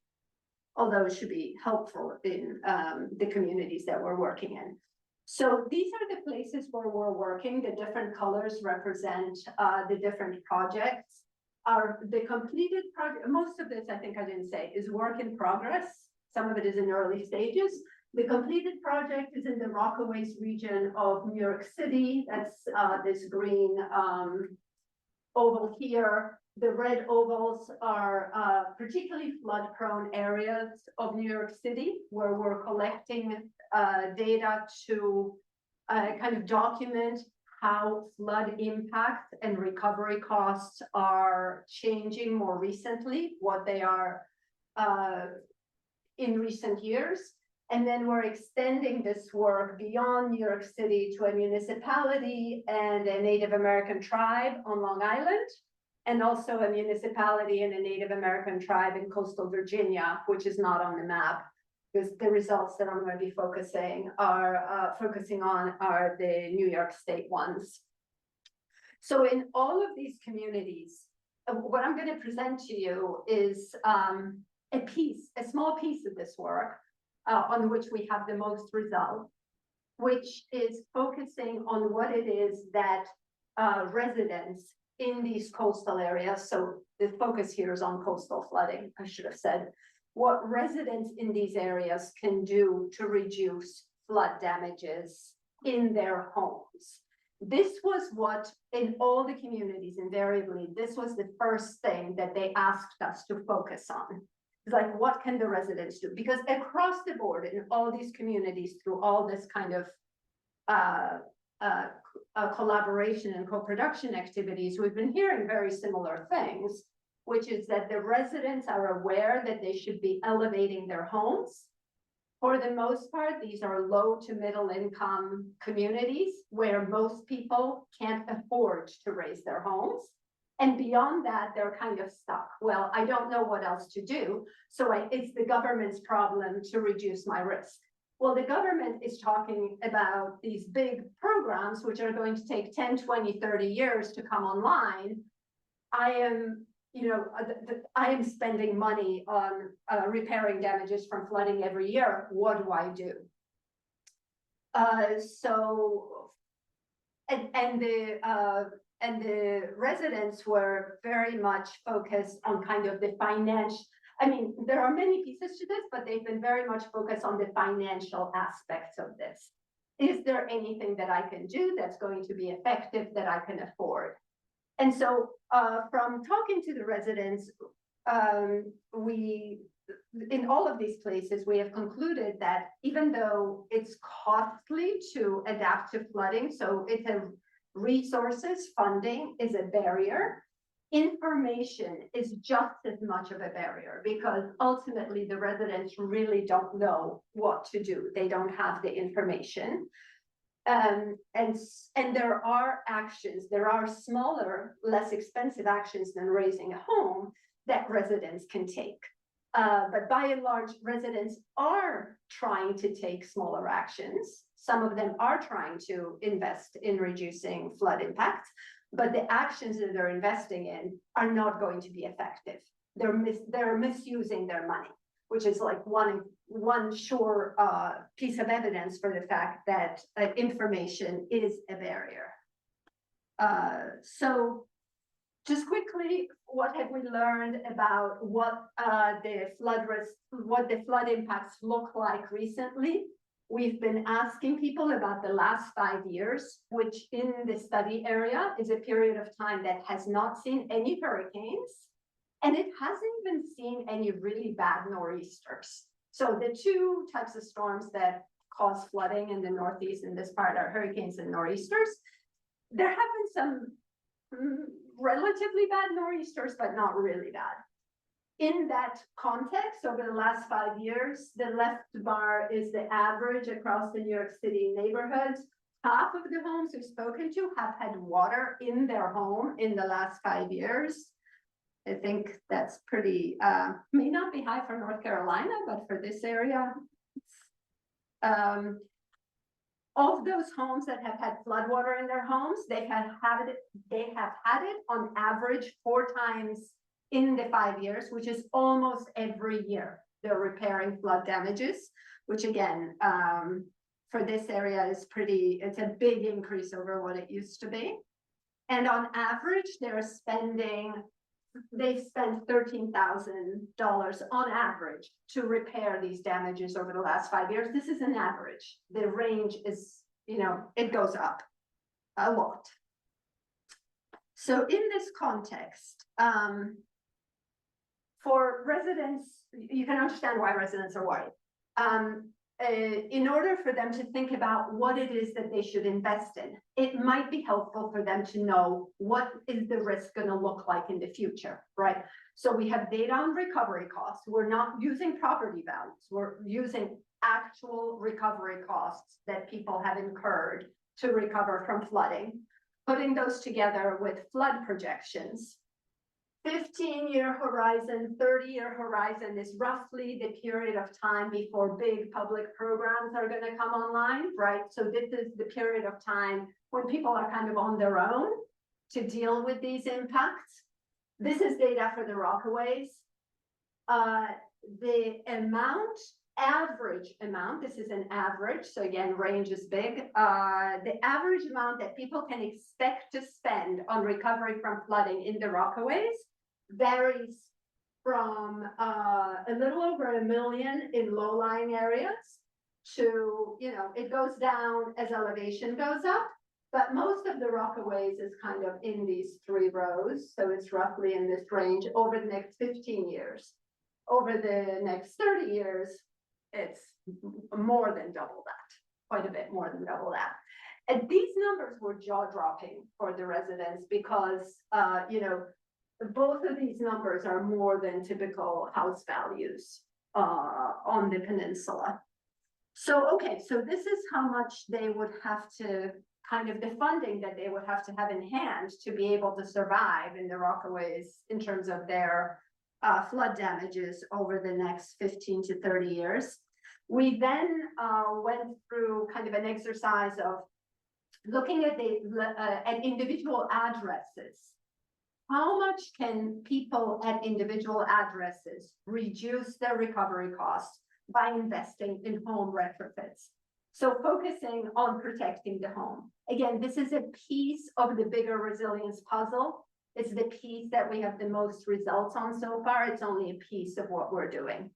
although it should be helpful in the communities that we're working in. So these are the places where we're working. The different colors represent the different projects. The completed project, most of this, I think I didn't say, is work in progress. Some of it is in early stages. The completed project is in the Rockaways region of New York City. That's this green oval here. The red ovals are particularly flood-prone areas of New York City, where we're collecting data to kind of document how flood impact and recovery costs are changing more recently, what they are in recent years. And then we're extending this work beyond New York City to a municipality and a Native American tribe on Long Island, and also a municipality and a Native American tribe in coastal Virginia, which is not on the map, because the results that I'm going to be focusing on are the New York State ones. So in all of these communities, what I'm going to present to you is a small piece of this work on which we have the most result, which is focusing on what it is that residents in these coastal areas, so the focus here is on coastal flooding, I should have said, what residents in these areas can do to reduce flood damages in their homes. This was what, in all the communities, invariably, this was the first thing that they asked us to focus on. It's like, what can the residents do? Because across the board, in all these communities, through all this kind of collaboration and co-production activities, we've been hearing very similar things, which is that the residents are aware that they should be elevating their homes, For the most part, these are low to middle income communities where most people can't afford to raise their homes. And beyond that, they're kind of stuck. Well, I don't know what else to do. So it's the government's problem to reduce my risk. Well, the government is talking about these big programs, which are going to take 10, 20, 30 years to come online. I am spending money on repairing damages from flooding every year. What do I do? And the residents were very much focused on kind of the financial. I mean, there are many pieces to this, but they've been very much focused on the financial aspects of this. Is there anything that I can do that's going to be effective that I can afford? And so from talking to the residents, in all of these places, we have concluded that even though it's costly to adapt to flooding, so it's a resources, funding is a barrier, information is just as much of a barrier because ultimately the residents really don't know what to do. They don't have the information. And there are actions, there are smaller, less expensive actions than raising a home that residents can take. But by and large, residents are trying to take smaller actions. Some of them are trying to invest in reducing flood impacts, but the actions that they're investing in are not going to be effective. They're misusing their money, which is like one sure piece of evidence for the fact that information is a barrier. So just quickly, what have we learned about what the flood impacts look like recently? We've been asking people about the last 5 years, which in the study area is a period of time that has not seen any hurricanes, and it hasn't even seen any really bad nor'easters. So the two types of storms that cause flooding in the Northeast in this part are hurricanes and nor'easters. There have been some relatively bad nor'easters, but not really bad. In that context, over the last 5 years, the left bar is the average across the New York City neighborhoods. Half of the homes we've spoken to have had water in their home in the last 5 years. I think that's pretty, may not be high for North Carolina, but for this area, of those homes that have had floodwater in their homes, they have had it on average 4 times in the 5 years, which is almost every year. They're repairing flood damages, which again, for this area is it's a big increase over what it used to be. And on average, they've spent $13,000 on average to repair these damages over the last 5 years. This is an average. The range is, it goes up a lot. So in this context, for residents, you can understand why residents are worried. In order for them to think about what it is that they should invest in, it might be helpful for them to know what is the risk going to look like in the future, right? So we have data on recovery costs. We're not using property values. We're using actual recovery costs that people have incurred to recover from flooding, putting those together with flood projections. 15-year horizon, 30-year horizon is roughly the period of time before big public programs are going to come online, right? So this is the period of time when people are kind of on their own to deal with these impacts. This is data for the Rockaways. The average amount, this is an average, so again, range is big. The average amount that people can expect to spend on recovery from flooding in the Rockaways varies from a little over $1 million in low-lying areas to, it goes down as elevation goes up, but most of the Rockaways is kind of in these 3 rows, so it's roughly in this range over the next 15 years. Over the next 30 years, it's more than double that, quite a bit more than double that. And these numbers were jaw-dropping for the residents because, both of these numbers are more than typical house values on the peninsula. So, okay, so this is how much they would have to, kind of the funding that they would have to have in hand to be able to survive in the Rockaways in terms of their flood damages over the next 15 to 30 years. We then went through kind of an exercise of looking at at individual addresses. How much can people at individual addresses reduce their recovery costs by investing in home retrofits? So focusing on protecting the home. Again, this is a piece of the bigger resilience puzzle. It's the piece that we have the most results on so far. It's only a piece of what we're doing.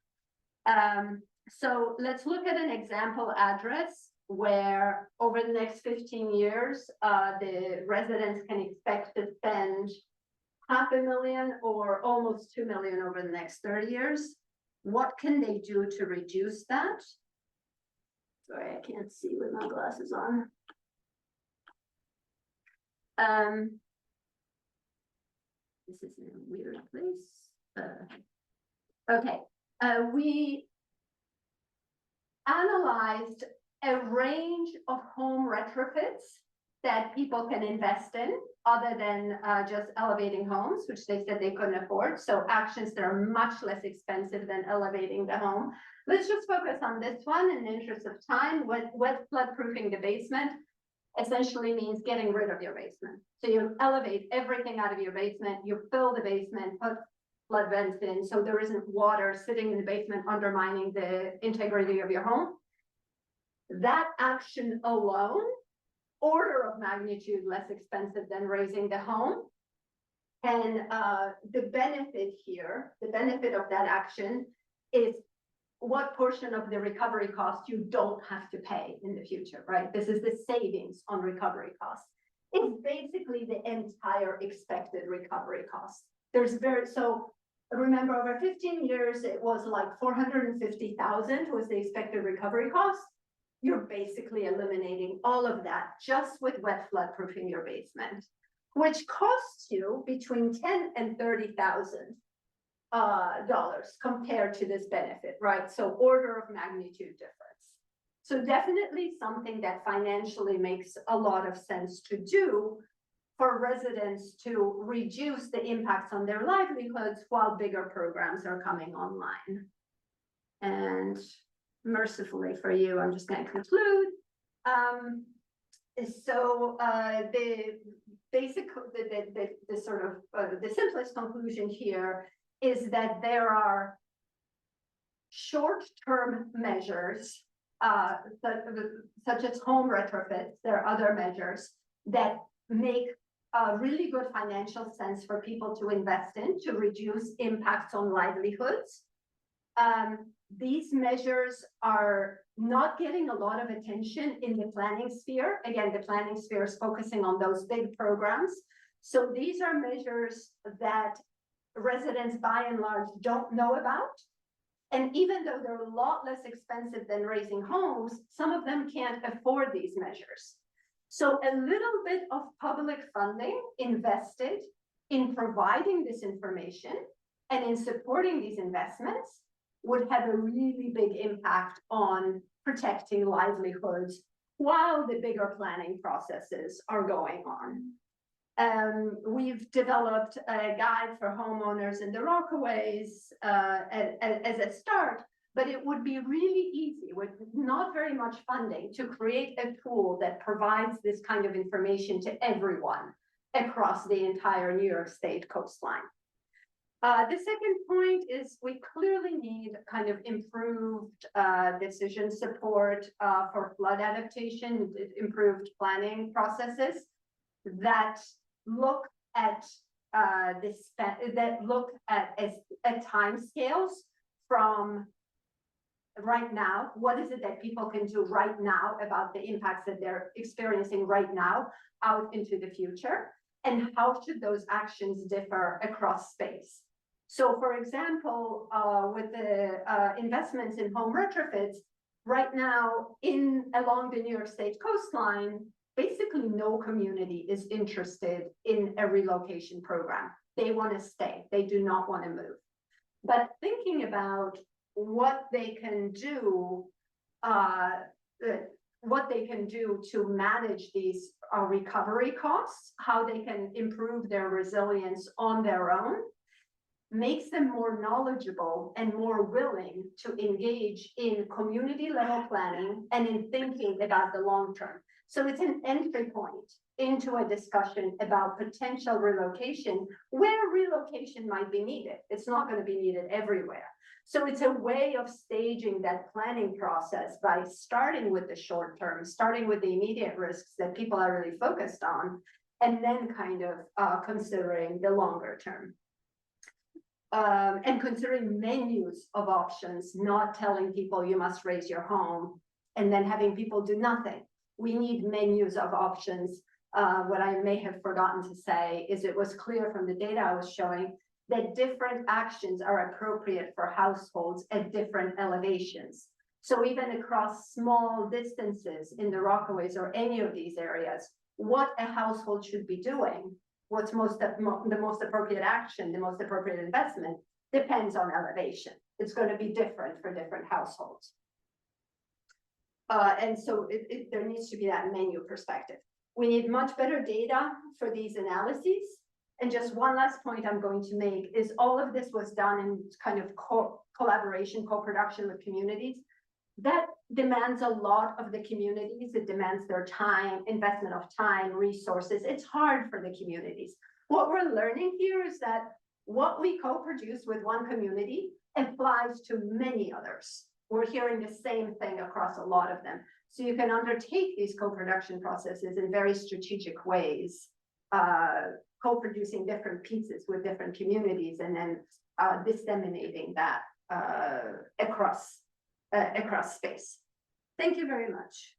So let's look at an example address where over the next 15 years, the residents can expect to spend $500,000 or almost $2 million over the next 30 years. What can they do to reduce that? Sorry, I can't see with my glasses on. This is in a weird place. Okay, we analyzed a range of home retrofits that people can invest in other than just elevating homes, which they said they couldn't afford. So actions that are much less expensive than elevating the home. Let's just focus on this one in the interest of time. Wet flood proofing the basement essentially means getting rid of your basement. So you elevate everything out of your basement, you fill the basement, put flood vents in, so there isn't water sitting in the basement undermining the integrity of your home. That action alone, order of magnitude less expensive than raising the home. And the benefit here, the benefit of that action is what portion of the recovery cost you don't have to pay in the future, right? This is the savings on recovery costs. It's basically the entire expected recovery cost. So remember, over 15 years, it was like 450,000 was the expected recovery cost. You're basically eliminating all of that just with wet flood proofing your basement, which costs you between $10,000 and $30,000 compared to this benefit, right? So order of magnitude difference. So definitely something that financially makes a lot of sense to do for residents to reduce the impacts on their livelihoods while bigger programs are coming online. And mercifully for you, I'm just going to conclude. So the basic, the sort of the simplest conclusion here is that there are short-term measures, such as home retrofits. There are other measures that make really good financial sense for people to invest in to reduce impacts on livelihoods. These measures are not getting a lot of attention in the planning sphere. Again, the planning sphere is focusing on those big programs. So these are measures that residents by and large don't know about. And even though they're a lot less expensive than raising homes, some of them can't afford these measures. So a little bit of public funding invested in providing this information and in supporting these investments would have a really big impact on protecting livelihoods while the bigger planning processes are going on. We've developed a guide for homeowners in the Rockaways as a start, but it would be really easy with not very much funding to create a tool that provides this kind of information to everyone across the entire New York State coastline. The second point is we clearly need kind of improved decision support for flood adaptation, improved planning processes that look at timescales from right now. What is it that people can do right now about the impacts that they're experiencing right now out into the future? And how should those actions differ across space? So for example, with the investments in home retrofits, right now along the New York State coastline, basically no community is interested in a relocation program. They want to stay, they do not want to move. But thinking about what they can do what they can do to manage these recovery costs, how they can improve their resilience on their own, makes them more knowledgeable and more willing to engage in community level planning and in thinking about the long term. So it's an entry point into a discussion about potential relocation, where relocation might be needed. It's not going to be needed everywhere. So it's a way of staging that planning process by starting with the short term, starting with the immediate risks that people are really focused on, and then kind of considering the longer term. And considering menus of options, not telling people you must raise your home and then having people do nothing. We need menus of options. What I may have forgotten to say is it was clear from the data I was showing that different actions are appropriate for households at different elevations. So even across small distances in the Rockaways or any of these areas, what a household should be doing, what's the most appropriate action, the most appropriate investment, depends on elevation. It's going to be different for different households. And so there needs to be that menu perspective. We need much better data for these analyses. And just one last point I'm going to make is all of this was done in kind of collaboration, co-production with communities. That demands a lot of the communities. It demands their time, investment of time, resources. It's hard for the communities. What we're learning here is that what we co-produce with one community applies to many others. We're hearing the same thing across a lot of them. So you can undertake these co-production processes in very strategic ways, co-producing different pieces with different communities and then disseminating that across space. Thank you very much.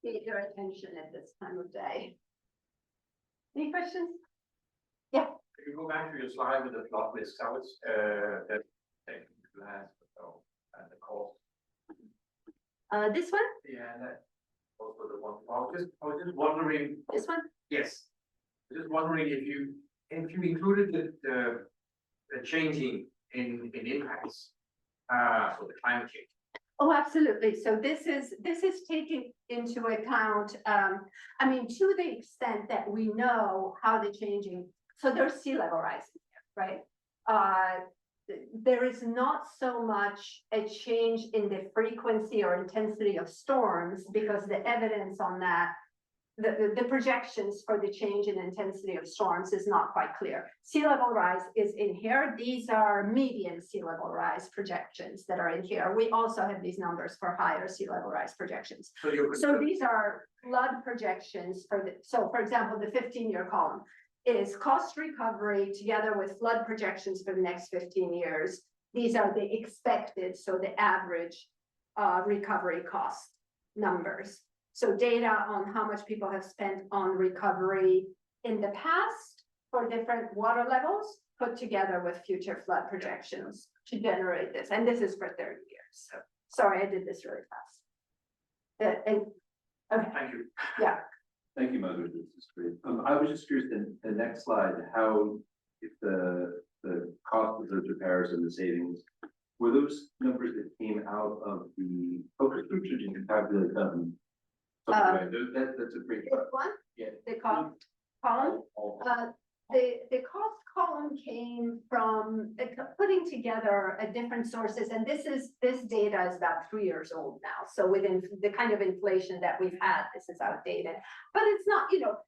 Need your attention at this time of day. Any questions? Yeah. If you go back to your slide with the plot list, how it's that the cost. This one? Yeah, that also the one. I was just wondering. This one? Yes. Just wondering if you included the changing in impacts for the climate change. Oh, absolutely. So this is taking into account, I mean, to the extent that we know how the changing, so there's sea level rise, right? There is not so much a change in the frequency or intensity of storms because the evidence on that, the projections for the change in intensity of storms is not quite clear. Sea level rise is in here. These are median sea level rise projections that are in here. We also have these numbers for higher sea level rise projections. So these are flood projections for so for example, the 15-year column is cost recovery together with flood projections for the next 15 years. These are the expected, so the average recovery cost numbers. So data on how much people have spent on recovery in the past for different water levels put together with future flood projections to generate this. And this is for 30 years. So sorry, I did this really fast. Okay. Thank you. Yeah. Thank you, Madhu. This is great. I was just curious in the next slide, how if the cost of those repairs and the savings, were those numbers that came out of the focus groups, or did you calculate them? That's a great. This one? Yeah. The cost column? The cost column came from putting together different sources, and this data is about 3 years old now. So within the kind of inflation that we've had, this is outdated. But it's not, you know,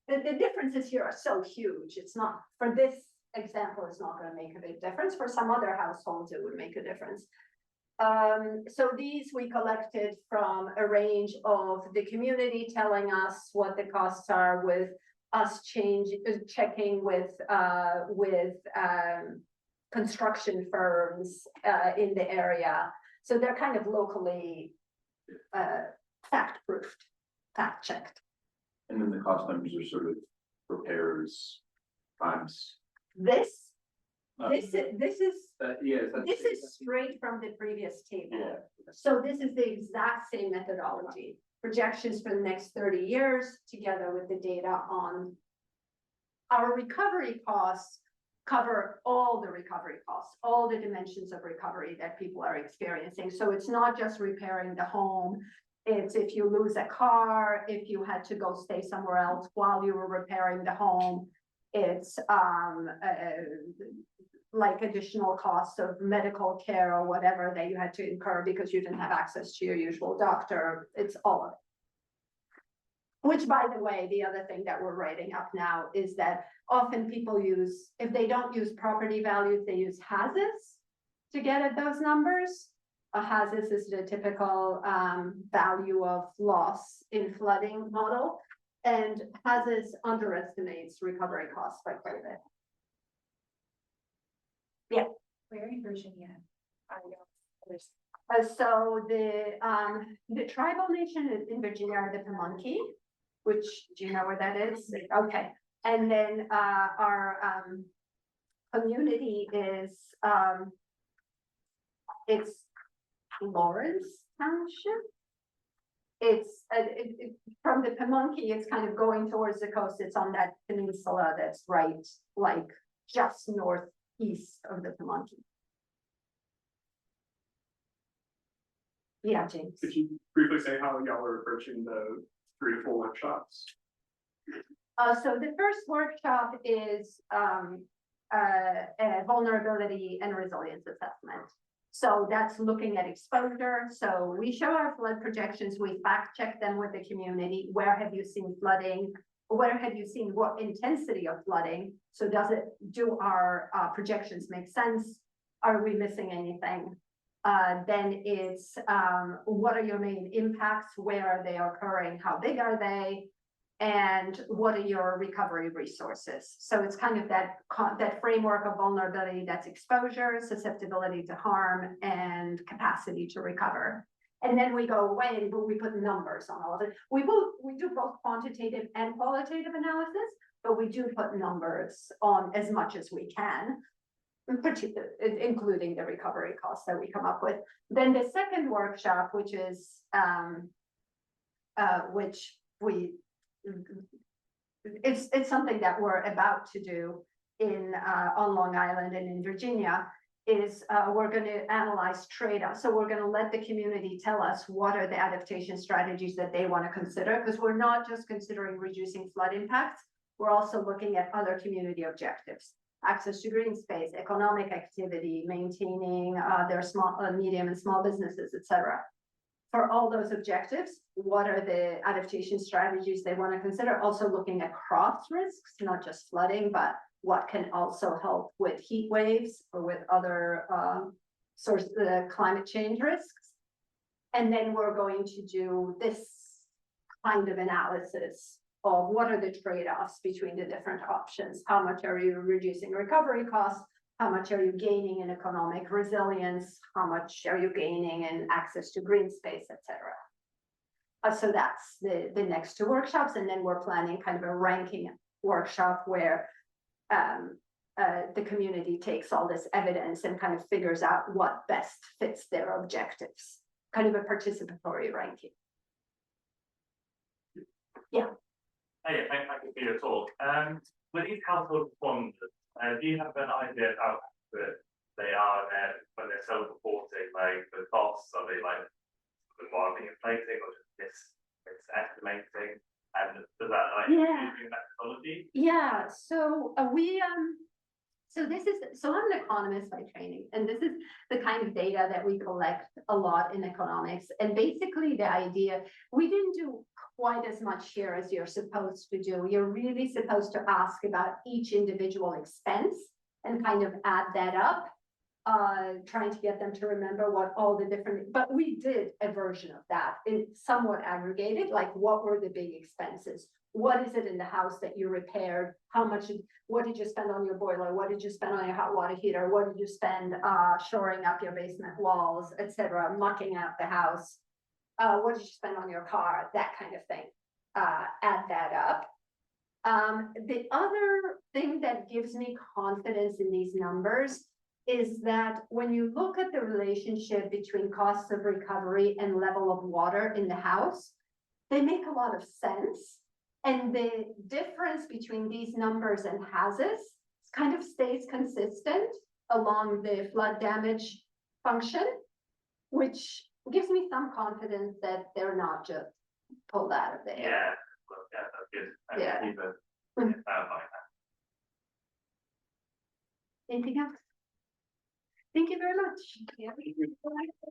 the differences here are so huge. It's not, for this example, it's not going to make a big difference. For some other households, it would make a difference. So these we collected from a range of the community telling us what the costs are, with us checking with construction firms in the area. So they're kind of locally fact-proofed, fact-checked. And then the cost numbers are sort of repairs times. This is Yes. this is straight from the previous table. Yeah. So this is the exact same methodology. Projections for the next 30 years together with the data on our recovery costs cover all the recovery costs, all the dimensions of recovery that people are experiencing. So it's not just repairing the home. It's if you lose a car, if you had to go stay somewhere else while you were repairing the home. It's like additional costs of medical care or whatever that you had to incur because you didn't have access to your usual doctor. It's all of it. Which, by the way, the other thing that we're writing up now is that often people use, if they don't use property values, they use HAZs to get at those numbers. A HAZs is the typical value of loss in flooding model, and HAZs underestimates recovery costs by quite a bit. Yeah. Where in Virginia? I don't know. So the tribal nation in Virginia are the Pamunkey, which, do you know where that is? Okay. And then our community is it's Lawrence Township. It's from the Pamunkey, it's kind of going towards the coast. It's on that peninsula that's right, like just northeast of the Pamunkey. Yeah, James. Could you briefly say how y'all are approaching the 3 to 4 workshops? So the first workshop is a vulnerability and resilience assessment. So that's looking at exposure. So we show our flood projections, we fact check them with the community. Where have you seen flooding? Where have you seen what intensity of flooding? So do our projections make sense? Are we missing anything? Then it's what are your main impacts? Where are they occurring? How big are they? And what are your recovery resources? So it's kind of that framework of vulnerability, that's exposure, susceptibility to harm, and capacity to recover. And then we go away and we put numbers on all of it. We do both quantitative and qualitative analysis, but we do put numbers on as much as we can, including the recovery costs that we come up with. Then the second workshop, which is it's something that we're about to do on Long Island and in Virginia, is we're going to analyze trade-offs. So we're going to let the community tell us what are the adaptation strategies that they want to consider, because we're not just considering reducing flood impacts, we're also looking at other community objectives: access to green space, economic activity, maintaining their small, medium and small businesses, etc. For all those objectives, what are the adaptation strategies they want to consider? Also looking at cross risks, not just flooding, but what can also help with heat waves or with other source climate change risks. And then we're going to do this kind of analysis of what are the trade-offs between the different options. How much are you reducing recovery costs? How much are you gaining in economic resilience? How much are you gaining in access to green space, etc. So that's the next 2 workshops. And then we're planning kind of a ranking workshop where the community takes all this evidence and kind of figures out what best fits their objectives, kind of a participatory ranking. Yeah. Hey, thank you for your talk. With these household performances, do you have an idea how accurate they are when they're self-reporting, like the costs? Are they like wildly inflating or just misestimating? And does that like using methodology? Yeah. So so I'm an economist by training, and this is the kind of data that we collect a lot in economics. And basically the idea, we didn't do quite as much here as you're supposed to do. You're really supposed to ask about each individual expense and kind of add that up, trying to get them to remember what all the different, but we did a version of that in somewhat aggregated, like what were the big expenses? What is it in the house that you repaired? How much, what did you spend on your boiler? What did you spend on your hot water heater? What did you spend shoring up your basement walls, etc., mucking out the house? What did you spend on your car? That kind of thing. Add that up. The other thing that gives me confidence in these numbers is that when you look at the relationship between costs of recovery and level of water in the house, they make a lot of sense. And the difference between these numbers and HAZs is kind of stays consistent along the flood damage function, which gives me some confidence that they're not just pulled out of the air. Yeah, look, yeah, that's good. I Yeah. keep it, clarifying that. Anything else? Thank you very much.